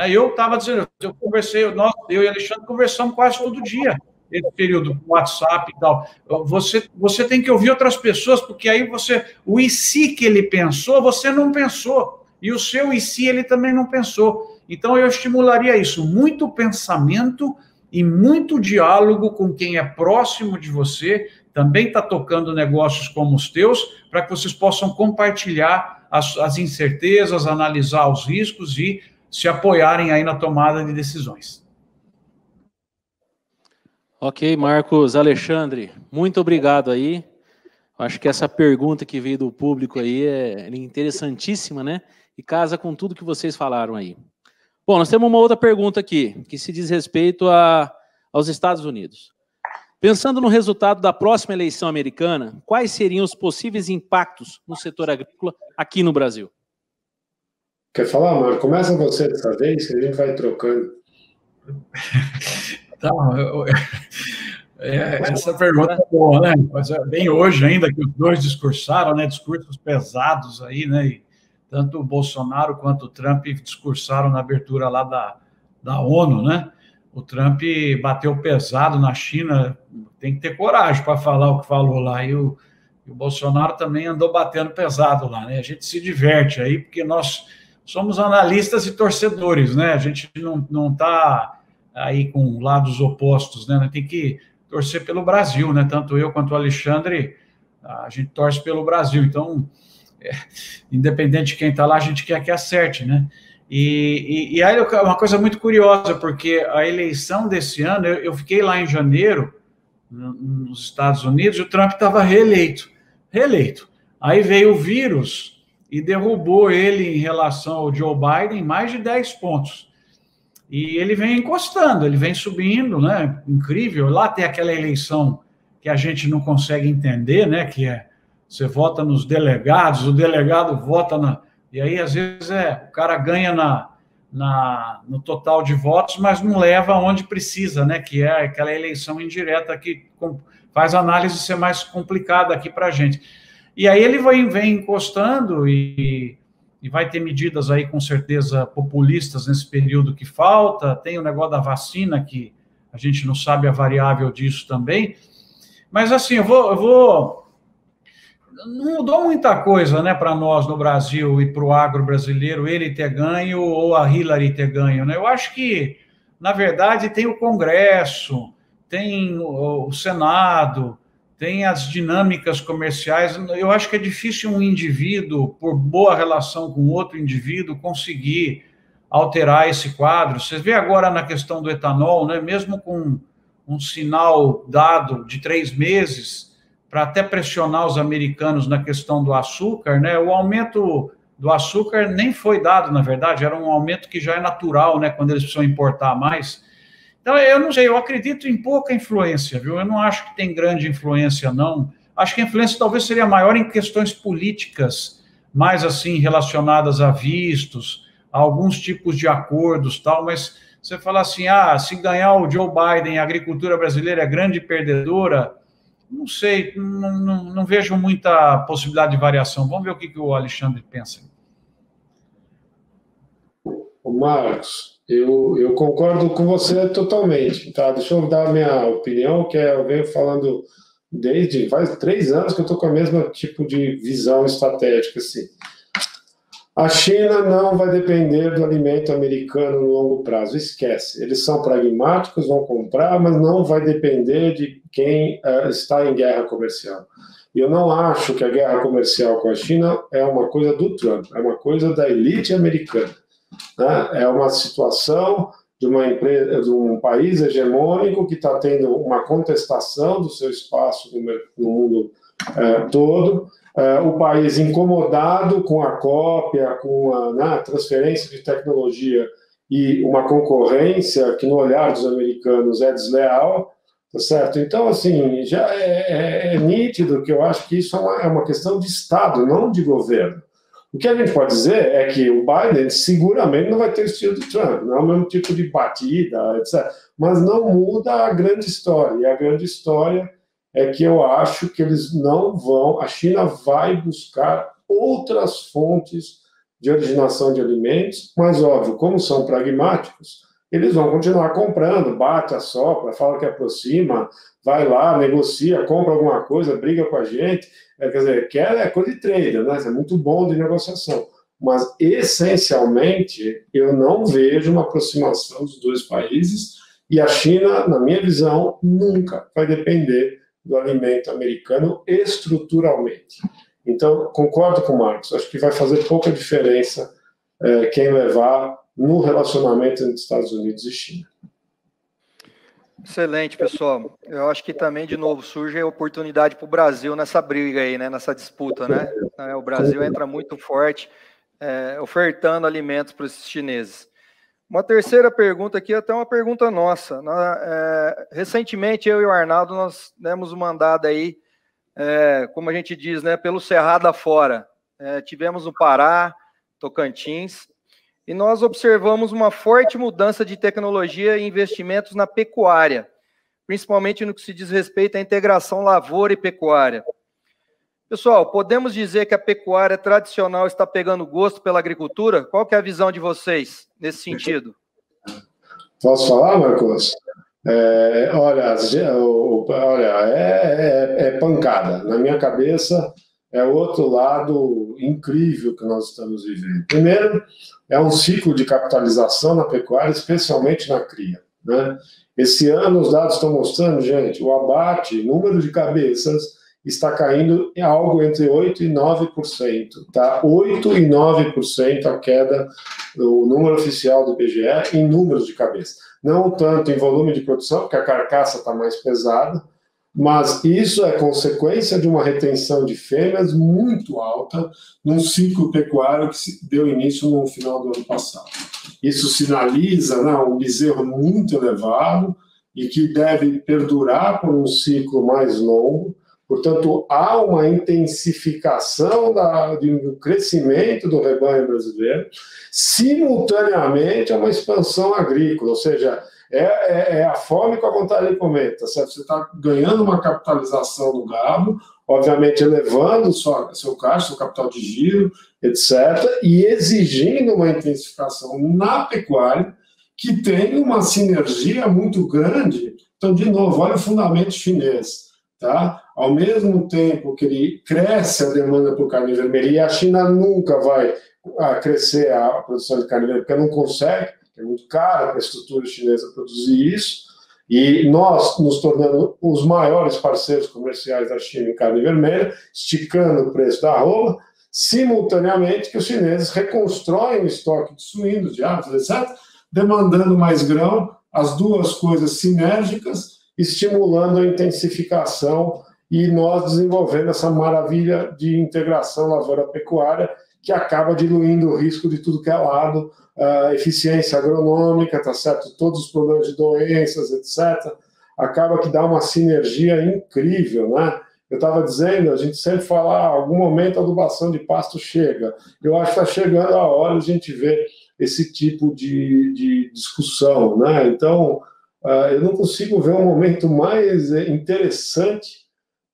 Eu estava dizendo, eu conversei, eu e Alexandre conversamos quase todo dia, esse período, WhatsApp e tal. Você tem que ouvir outras pessoas, porque aí o e se que ele pensou, você não pensou. E o seu e se ele também não pensou. Então, eu estimularia isso, muito pensamento e muito diálogo com quem é próximo de você, também está tocando negócios como os teus, para que vocês possam compartilhar as incertezas, analisar os riscos e se apoiarem aí na tomada de decisões. Ok, Marcos. Alexandre, muito obrigado aí. Acho que essa pergunta que veio do público aí é interessantíssima, né? E casa com tudo que vocês falaram aí. Bom, nós temos uma outra pergunta aqui, que se diz respeito aos Estados Unidos. Pensando no resultado da próxima eleição americana, quais seriam os possíveis impactos no setor agrícola aqui no Brasil? Quer falar, Marco? Começa você dessa vez, que a gente vai trocando. Então, essa pergunta é boa, né? Mas bem hoje ainda que os dois discursaram, né? Discursos pesados aí, né? E tanto o Bolsonaro quanto o Trump discursaram na abertura lá da ONU, né? O Trump bateu pesado na China, tem que ter coragem para falar o que falou lá. E o Bolsonaro também andou batendo pesado lá, né? A gente se diverte aí, porque nós somos analistas e torcedores, né? A gente não está aí com lados opostos, né? Tem que torcer pelo Brasil, né? Tanto eu quanto o Alexandre, a gente torce pelo Brasil. Então, independente de quem está lá, a gente quer que acerte, né? E aí é uma coisa muito curiosa, porque a eleição desse ano, eu fiquei lá em janeiro, nos Estados Unidos, e o Trump estava reeleito. Aí veio o vírus e derrubou ele em relação ao Joe Biden mais de 10 pontos. E ele vem encostando, ele vem subindo, né? Incrível. Lá tem aquela eleição que a gente não consegue entender, né? Que você vota nos delegados, o delegado vota e aí, às vezes, o cara ganha no total de votos, mas não leva onde precisa, né? Que é aquela eleição indireta que faz a análise ser mais complicada aqui para a gente. E aí ele vem encostando e vai ter medidas aí, com certeza, populistas nesse período que falta. Tem o negócio da vacina, que a gente não sabe a variável disso também. Mas, assim, eu vou não mudou muita coisa, né, para nós no Brasil e para o agro brasileiro, ele ter ganho ou a Hillary ter ganho, né? Eu acho que, na verdade, tem o Congresso, tem o Senado, tem as dinâmicas comerciais. Eu acho que é difícil um indivíduo, por boa relação com outro indivíduo, conseguir alterar esse quadro. Você vê agora na questão do etanol, né, mesmo com um sinal dado de 3 meses para até pressionar os americanos na questão do açúcar, né? O aumento do açúcar nem foi dado, na verdade, era um aumento que já é natural, né? Quando eles precisam importar mais. Então, eu não sei, eu acredito em pouca influência, viu? Eu não acho que tem grande influência, não. Acho que a influência talvez seria maior em questões políticas, mais assim, relacionadas a vistos, a alguns tipos de acordos, tal, mas você fala assim, se ganhar o Joe Biden, a agricultura brasileira é grande perdedora, não sei, não vejo muita possibilidade de variação. Vamos ver o que o Alexandre pensa. Marcos, eu concordo com você totalmente, tá? Deixa eu dar a minha opinião, que eu venho falando faz 3 anos que eu estou com o mesmo tipo de visão estratégica, assim. A China não vai depender do alimento americano no longo prazo, esquece. Eles são pragmáticos, vão comprar, mas não vai depender de quem está em guerra comercial. E eu não acho que a guerra comercial com a China é uma coisa do Trump, é uma coisa da elite americana, né? É uma situação de uma empresa, de um país hegemônico que está tendo uma contestação do seu espaço no mundo todo. O país incomodado com a cópia, com a transferência de tecnologia e uma concorrência que no olhar dos americanos é desleal, tá certo? Então, assim, já é nítido que eu acho que isso é uma questão de Estado, não de governo. O que a gente pode dizer é que o Biden seguramente não vai ter o estilo de Trump, não é o mesmo tipo de batida, etc. Mas não muda a grande história, e a grande história é que eu acho que eles não vão, a China vai buscar outras fontes de originação de alimentos, mas, óbvio, como são pragmáticos, eles vão continuar comprando, bate, assopra, fala que aproxima, vai lá, negocia, compra alguma coisa, briga com a gente, quer dizer, é coisa de trader, né? É muito bom de negociação, mas, essencialmente, eu não vejo uma aproximação dos 2 países, e a China, na minha visão, nunca vai depender do alimento americano estruturalmente. Então, concordo com o Marcos, acho que vai fazer pouca diferença quem levar no relacionamento entre Estados Unidos e China. Excelente, pessoal. Eu acho que também, de novo, surge a oportunidade para o Brasil nessa briga aí, né, nessa disputa, né? O Brasil entra muito forte, ofertando alimentos para esses chineses. Uma terceira pergunta aqui, até uma pergunta nossa. Recentemente, eu e o Arnaldo, nós demos uma andada aí, como a gente diz, né, pelo Cerrado afora. Tivemos no Pará, Tocantins, e nós observamos uma forte mudança de tecnologia e investimentos na pecuária, principalmente no que se diz respeito à integração lavoura e pecuária. Pessoal, podemos dizer que a pecuária tradicional está pegando gosto pela agricultura? Qual que é a visão de vocês nesse sentido? Posso falar, Marcos? Olha, é pancada. Na minha cabeça, é o outro lado incrível que nós estamos vivendo. Primeiro, é um ciclo de capitalização na pecuária, especialmente na cria, né? Esse ano, os dados estão mostrando, gente, o abate, número de cabeças, está caindo em algo entre 8% e 9%, tá? 8% e 9% a queda do número oficial do IBGE em números de cabeça. Não tanto em volume de produção, porque a carcaça está mais pesada, mas isso é consequência de uma retenção de fêmeas muito alta num ciclo pecuário que deu início no final do ano passado. Isso sinaliza um bezerro muito elevado e que deve perdurar por um ciclo mais longo. Portanto, há uma intensificação do crescimento do rebanho brasileiro, simultaneamente a uma expansão agrícola, ou seja, é a fome com a vontade de comer, tá certo? Você está ganhando uma capitalização do gado, obviamente elevando seu caixa, seu capital de giro, etc., e exigindo uma intensificação na pecuária, que tem uma sinergia muito grande. Então, de novo, olha o fundamento chinês. Tá? Ao mesmo tempo que ele cresce a demanda por carne vermelha, e a China nunca vai crescer a produção de carne vermelha, porque não consegue, é muito caro para a estrutura chinesa produzir isso, e nós nos tornando os maiores parceiros comerciais da China em carne vermelha, esticando o preço da arroba, simultaneamente que os chineses reconstroem o estoque de suínos, de aves, etc., demandando mais grão, as duas coisas sinérgicas, estimulando a intensificação e nós desenvolvendo essa maravilha de integração lavoura-pecuária que acaba diluindo o risco de tudo que é lado, eficiência agronômica, tá certo? Todos os problemas de doenças, etc. Acaba que dá uma sinergia incrível, né? Eu estava dizendo, a gente sempre fala, algum momento a adubação de pasto chega. Eu acho que está chegando a hora de a gente ver esse tipo de discussão, né? Então, eu não consigo ver um momento mais interessante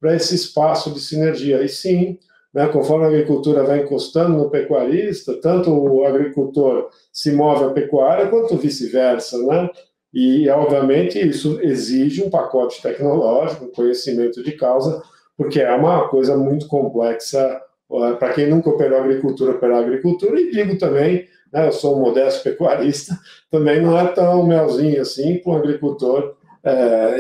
para esse espaço de sinergia. E sim, né, conforme a agricultura vai encostando no pecuarista, tanto o agricultor se move à pecuária, quanto vice-versa, né? E, obviamente, isso exige um pacote tecnológico, conhecimento de causa, porque é uma coisa muito complexa. Para quem nunca operar agricultura, e digo também, né, eu sou um modesto pecuarista, também não é tão melzinho assim para um agricultor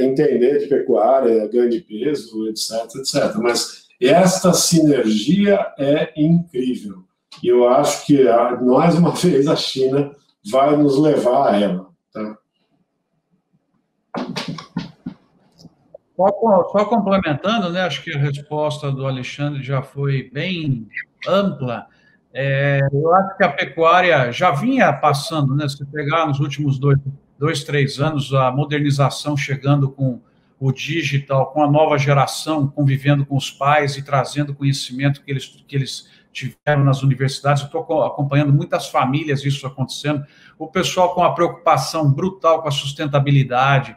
entender de pecuária, ganho de peso, etc, etc. Mas esta sinergia é incrível. E eu acho que, mais uma vez, a China vai nos levar a ela. Tá? Só complementando, né, acho que a resposta do Alexandre já foi bem ampla. Eu acho que a pecuária já vinha passando, né, se pegar nos últimos 2, 3 anos, a modernização chegando com o digital, com a nova geração, convivendo com os pais e trazendo conhecimento que eles tiveram nas universidades. Eu estou acompanhando muitas famílias isso acontecendo. O pessoal com a preocupação brutal com a sustentabilidade,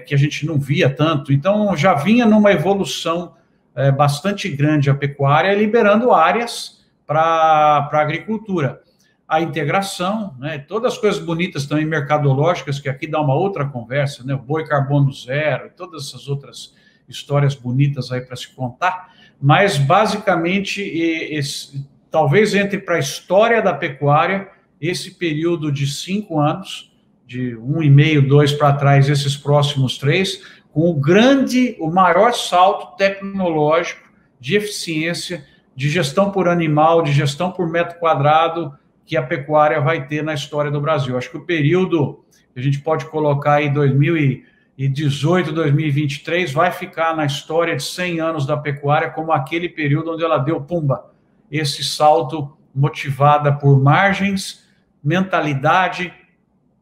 que a gente não via tanto. Então, já vinha numa evolução bastante grande a pecuária, liberando áreas para a agricultura. A integração, né, todas as coisas bonitas também mercadológicas, que aqui dá uma outra conversa, né, o boi carbono zero, e todas essas outras histórias bonitas aí para se contar, mas, basicamente, talvez entre para a história da pecuária esse período de 5 anos, de 1,5, 2 para trás, esses próximos 3, com o maior salto tecnológico de eficiência, de gestão por animal, de gestão por metro quadrado, que a pecuária vai ter na história do Brasil. Acho que o período, a gente pode colocar aí 2018, 2023, vai ficar na história de 100 anos da pecuária como aquele período onde ela deu, pumba, esse salto motivada por margens, mentalidade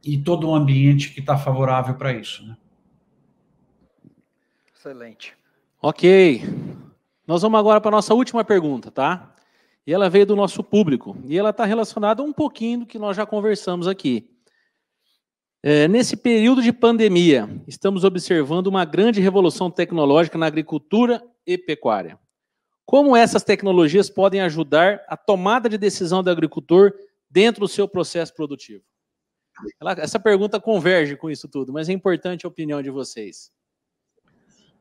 e todo o ambiente que está favorável para isso, né? Excelente. Ok. Nós vamos agora para a nossa última pergunta, tá? E ela veio do nosso público. E ela está relacionada um pouquinho do que nós já conversamos aqui. Nesse período de pandemia, estamos observando uma grande revolução tecnológica na agricultura e pecuária. Como essas tecnologias podem ajudar a tomada de decisão do agricultor dentro do seu processo produtivo? Essa pergunta converge com isso tudo, mas é importante a opinião de vocês.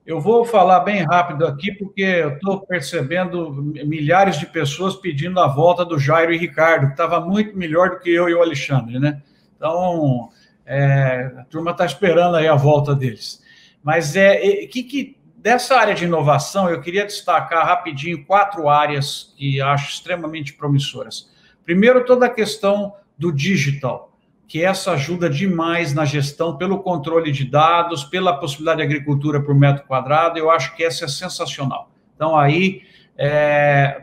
Eu vou falar bem rápido aqui, porque eu estou percebendo milhares de pessoas pedindo a volta do Jairo e Ricardo, que estava muito melhor do que eu e o Alexandre, né? Então, a turma está esperando aí a volta deles. Mas dessa área de inovação, eu queria destacar rapidinho 4 áreas que acho extremamente promissoras. Primeiro, toda a questão do digital, que essa ajuda demais na gestão, pelo controle de dados, pela possibilidade de agricultura por metro quadrado. Eu acho que essa é sensacional. Então, aí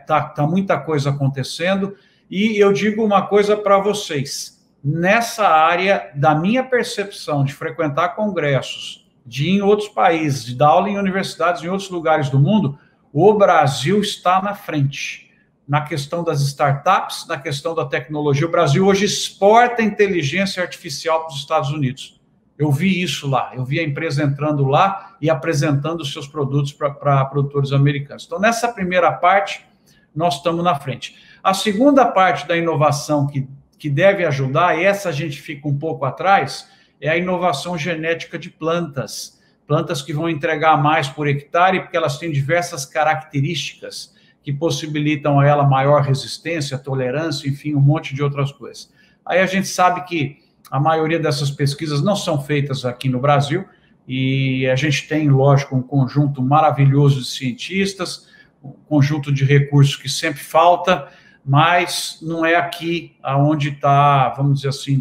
tá muita coisa acontecendo. E eu digo uma coisa para vocês. Nessa área, da minha percepção de frequentar congressos, de ir em outros países, de dar aula em universidades em outros lugares do mundo, o Brasil está na frente. Na questão das startups, na questão da tecnologia. O Brasil hoje exporta inteligência artificial para os Estados Unidos. Eu vi isso lá. Eu vi a empresa entrando lá e apresentando os seus produtos para produtores americanos. Então, nessa primeira parte, nós estamos na frente. A segunda parte da inovação que deve ajudar, e essa a gente fica um pouco atrás, é a inovação genética de plantas. Plantas que vão entregar mais por hectare, porque elas têm diversas características que possibilitam a ela maior resistência, tolerância, enfim, um monte de outras coisas. Aí a gente sabe que a maioria dessas pesquisas não são feitas aqui no Brasil, e a gente tem, lógico, um conjunto maravilhoso de cientistas, um conjunto de recursos que sempre falta, mas não é aqui onde está, vamos dizer assim,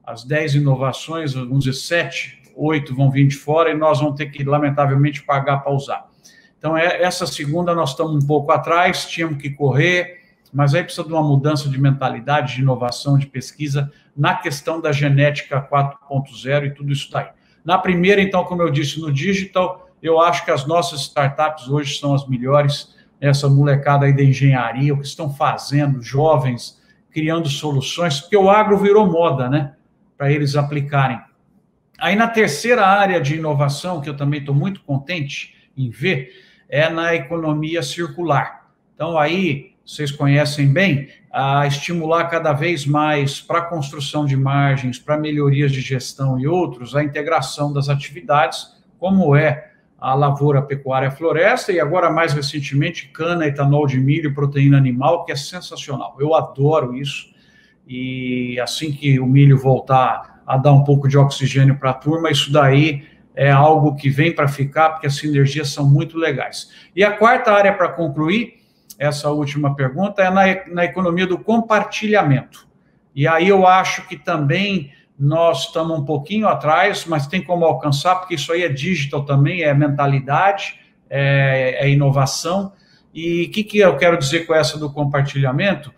as 10 inovações, vamos dizer 7, 8 vão vir de fora e nós vamos ter que, lamentavelmente, pagar para usar. Então, essa segunda nós estamos um pouco atrás, tínhamos que correr, mas aí precisa de uma mudança de mentalidade, de inovação, de pesquisa, na questão da genética 4.0 e tudo isso está aí. Na primeira, então, como eu disse, no digital, eu acho que as nossas startups hoje são as melhores, essa molecada aí da engenharia, o que estão fazendo, jovens, criando soluções, porque o agro virou moda, né, para eles aplicarem. Aí, na terceira área de inovação, que eu também estou muito contente em ver, é na economia circular. Então, aí, vocês conhecem bem, a estimular cada vez mais para a construção de margens, para melhorias de gestão e outros, a integração das atividades, como é a lavoura, pecuária, floresta, e agora, mais recentemente, cana, etanol de milho, proteína animal, que é sensacional. Eu adoro isso, e assim que o milho voltar a dar um pouco de oxigênio para a turma, isso daí é algo que vem para ficar, porque as sinergias são muito legais. E a quarta área, para concluir, essa última pergunta, é na economia do compartilhamento. E aí eu acho que também nós estamos um pouquinho atrás, mas tem como alcançar, porque isso aí é digital também, é mentalidade, é inovação. E o que eu quero dizer com essa do compartilhamento?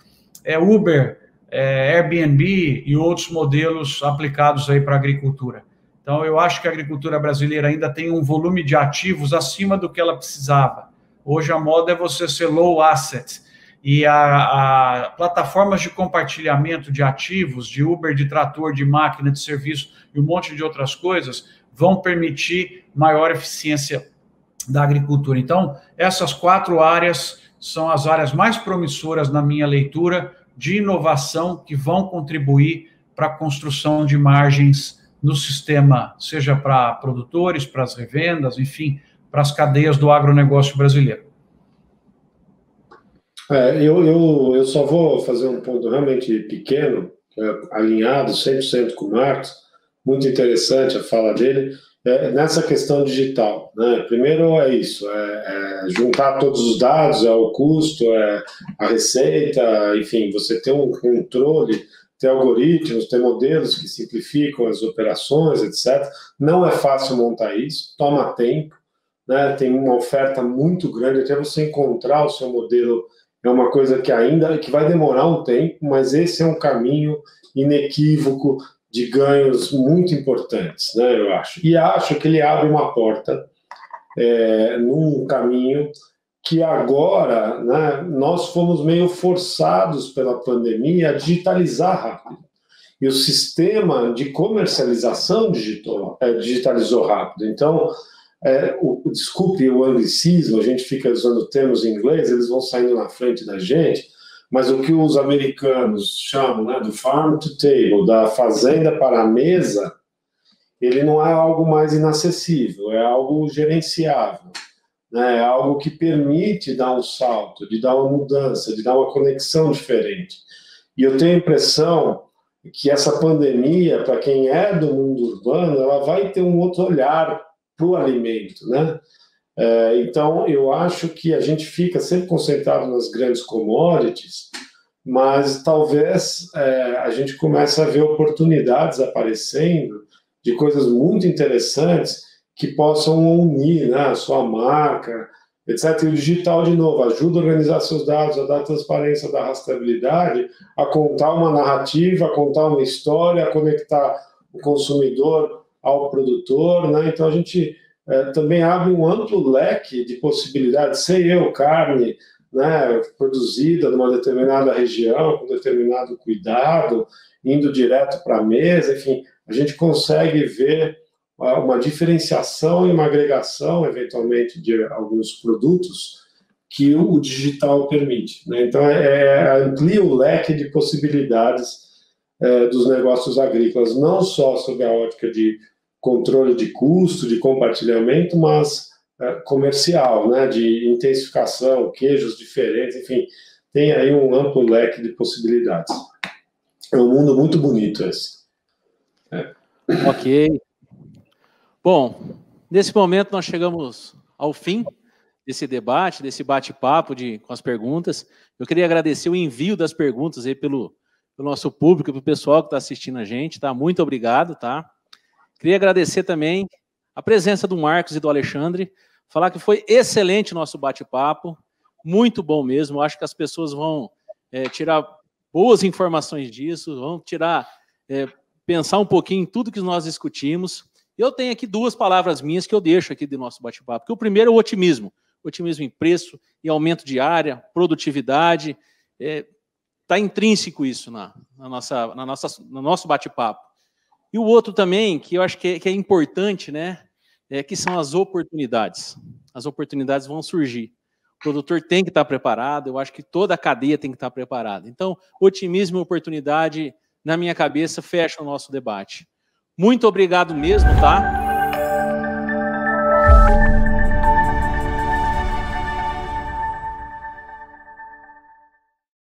É Uber, Airbnb e outros modelos aplicados aí para a agricultura. Então, eu acho que a agricultura brasileira ainda tem um volume de ativos acima do que ela precisava. Hoje a moda é você ser low asset. E a plataformas de compartilhamento de ativos, de Uber, de trator, de máquina, de serviço e um monte de outras coisas, vão permitir maior eficiência da agricultura. Então, essas 4 áreas são as áreas mais promissoras na minha leitura de inovação que vão contribuir para a construção de margens no sistema, seja para produtores, para as revendas, enfim, para as cadeias do agronegócio brasileiro. Eu só vou fazer um ponto realmente pequeno, alinhado 100% com o Marcos, muito interessante a fala dele, nessa questão digital, né? Primeiro é isso, juntar todos os dados, o custo, a receita, enfim, você ter um controle, ter algoritmos, ter modelos que simplificam as operações, etc. Não é fácil montar isso, toma tempo, né? Tem uma oferta muito grande, até você encontrar o seu modelo é uma coisa que vai demorar um tempo, mas esse é um caminho inequívoco de ganhos muito importantes, né, eu acho. E acho que ele abre uma porta num caminho que agora, né, nós fomos meio forçados pela pandemia a digitalizar rápido. E o sistema de comercialização digitalizou rápido. Então, desculpe o anglicismo, a gente fica usando termos em inglês, eles vão saindo na frente da gente, mas o que os americanos chamam, né, do farm to table, da fazenda para a mesa, ele não é algo mais inacessível, é algo gerenciável, né, é algo que permite dar um salto, de dar uma mudança, de dar uma conexão diferente. E eu tenho a impressão que essa pandemia, para quem é do mundo urbano, ela vai ter um outro olhar para o alimento, né? Então, eu acho que a gente fica sempre concentrado nas grandes commodities, mas talvez a gente comece a ver oportunidades aparecendo de coisas muito interessantes que possam unir, né, a sua marca, etc. E o digital, de novo, ajuda a organizar seus dados, a dar transparência, a dar rastreabilidade, a contar uma narrativa, a contar uma história, a conectar o consumidor ao produtor, né? Então, a gente também abre um amplo leque de possibilidades, carne, né, produzida numa determinada região, com determinado cuidado, indo direto para a mesa, enfim, a gente consegue ver uma diferenciação e uma agregação, eventualmente, de alguns produtos que o digital permite, né? Então, amplia o leque de possibilidades dos negócios agrícolas, não só sob a ótica de controle de custo, de compartilhamento, mas comercial, né, de intensificação, queijos diferentes, enfim, tem aí um amplo leque de possibilidades. É um mundo muito bonito esse. Ok. Bom, nesse momento nós chegamos ao fim desse debate, desse bate-papo com as perguntas. Eu queria agradecer o envio das perguntas aí pelo nosso público, pelo pessoal que está assistindo a gente, tá? Muito obrigado, tá? Queria agradecer também a presença do Marcos e do Alexandre, falar que foi excelente o nosso bate-papo, muito bom mesmo. Eu acho que as pessoas vão tirar boas informações disso, vão pensar um pouquinho em tudo que nós discutimos. Eu tenho aqui 2 palavras minhas que eu deixo aqui do nosso bate-papo. O primeiro é o otimismo. Otimismo em preço e aumento de área, produtividade. Está intrínseco isso no nosso bate-papo. E o outro também, que eu acho que é importante, né, que são as oportunidades. As oportunidades vão surgir. O produtor tem que estar preparado, eu acho que toda a cadeia tem que estar preparada. Então, otimismo e oportunidade, na minha cabeça, fecha o nosso debate. Muito obrigado mesmo, tá?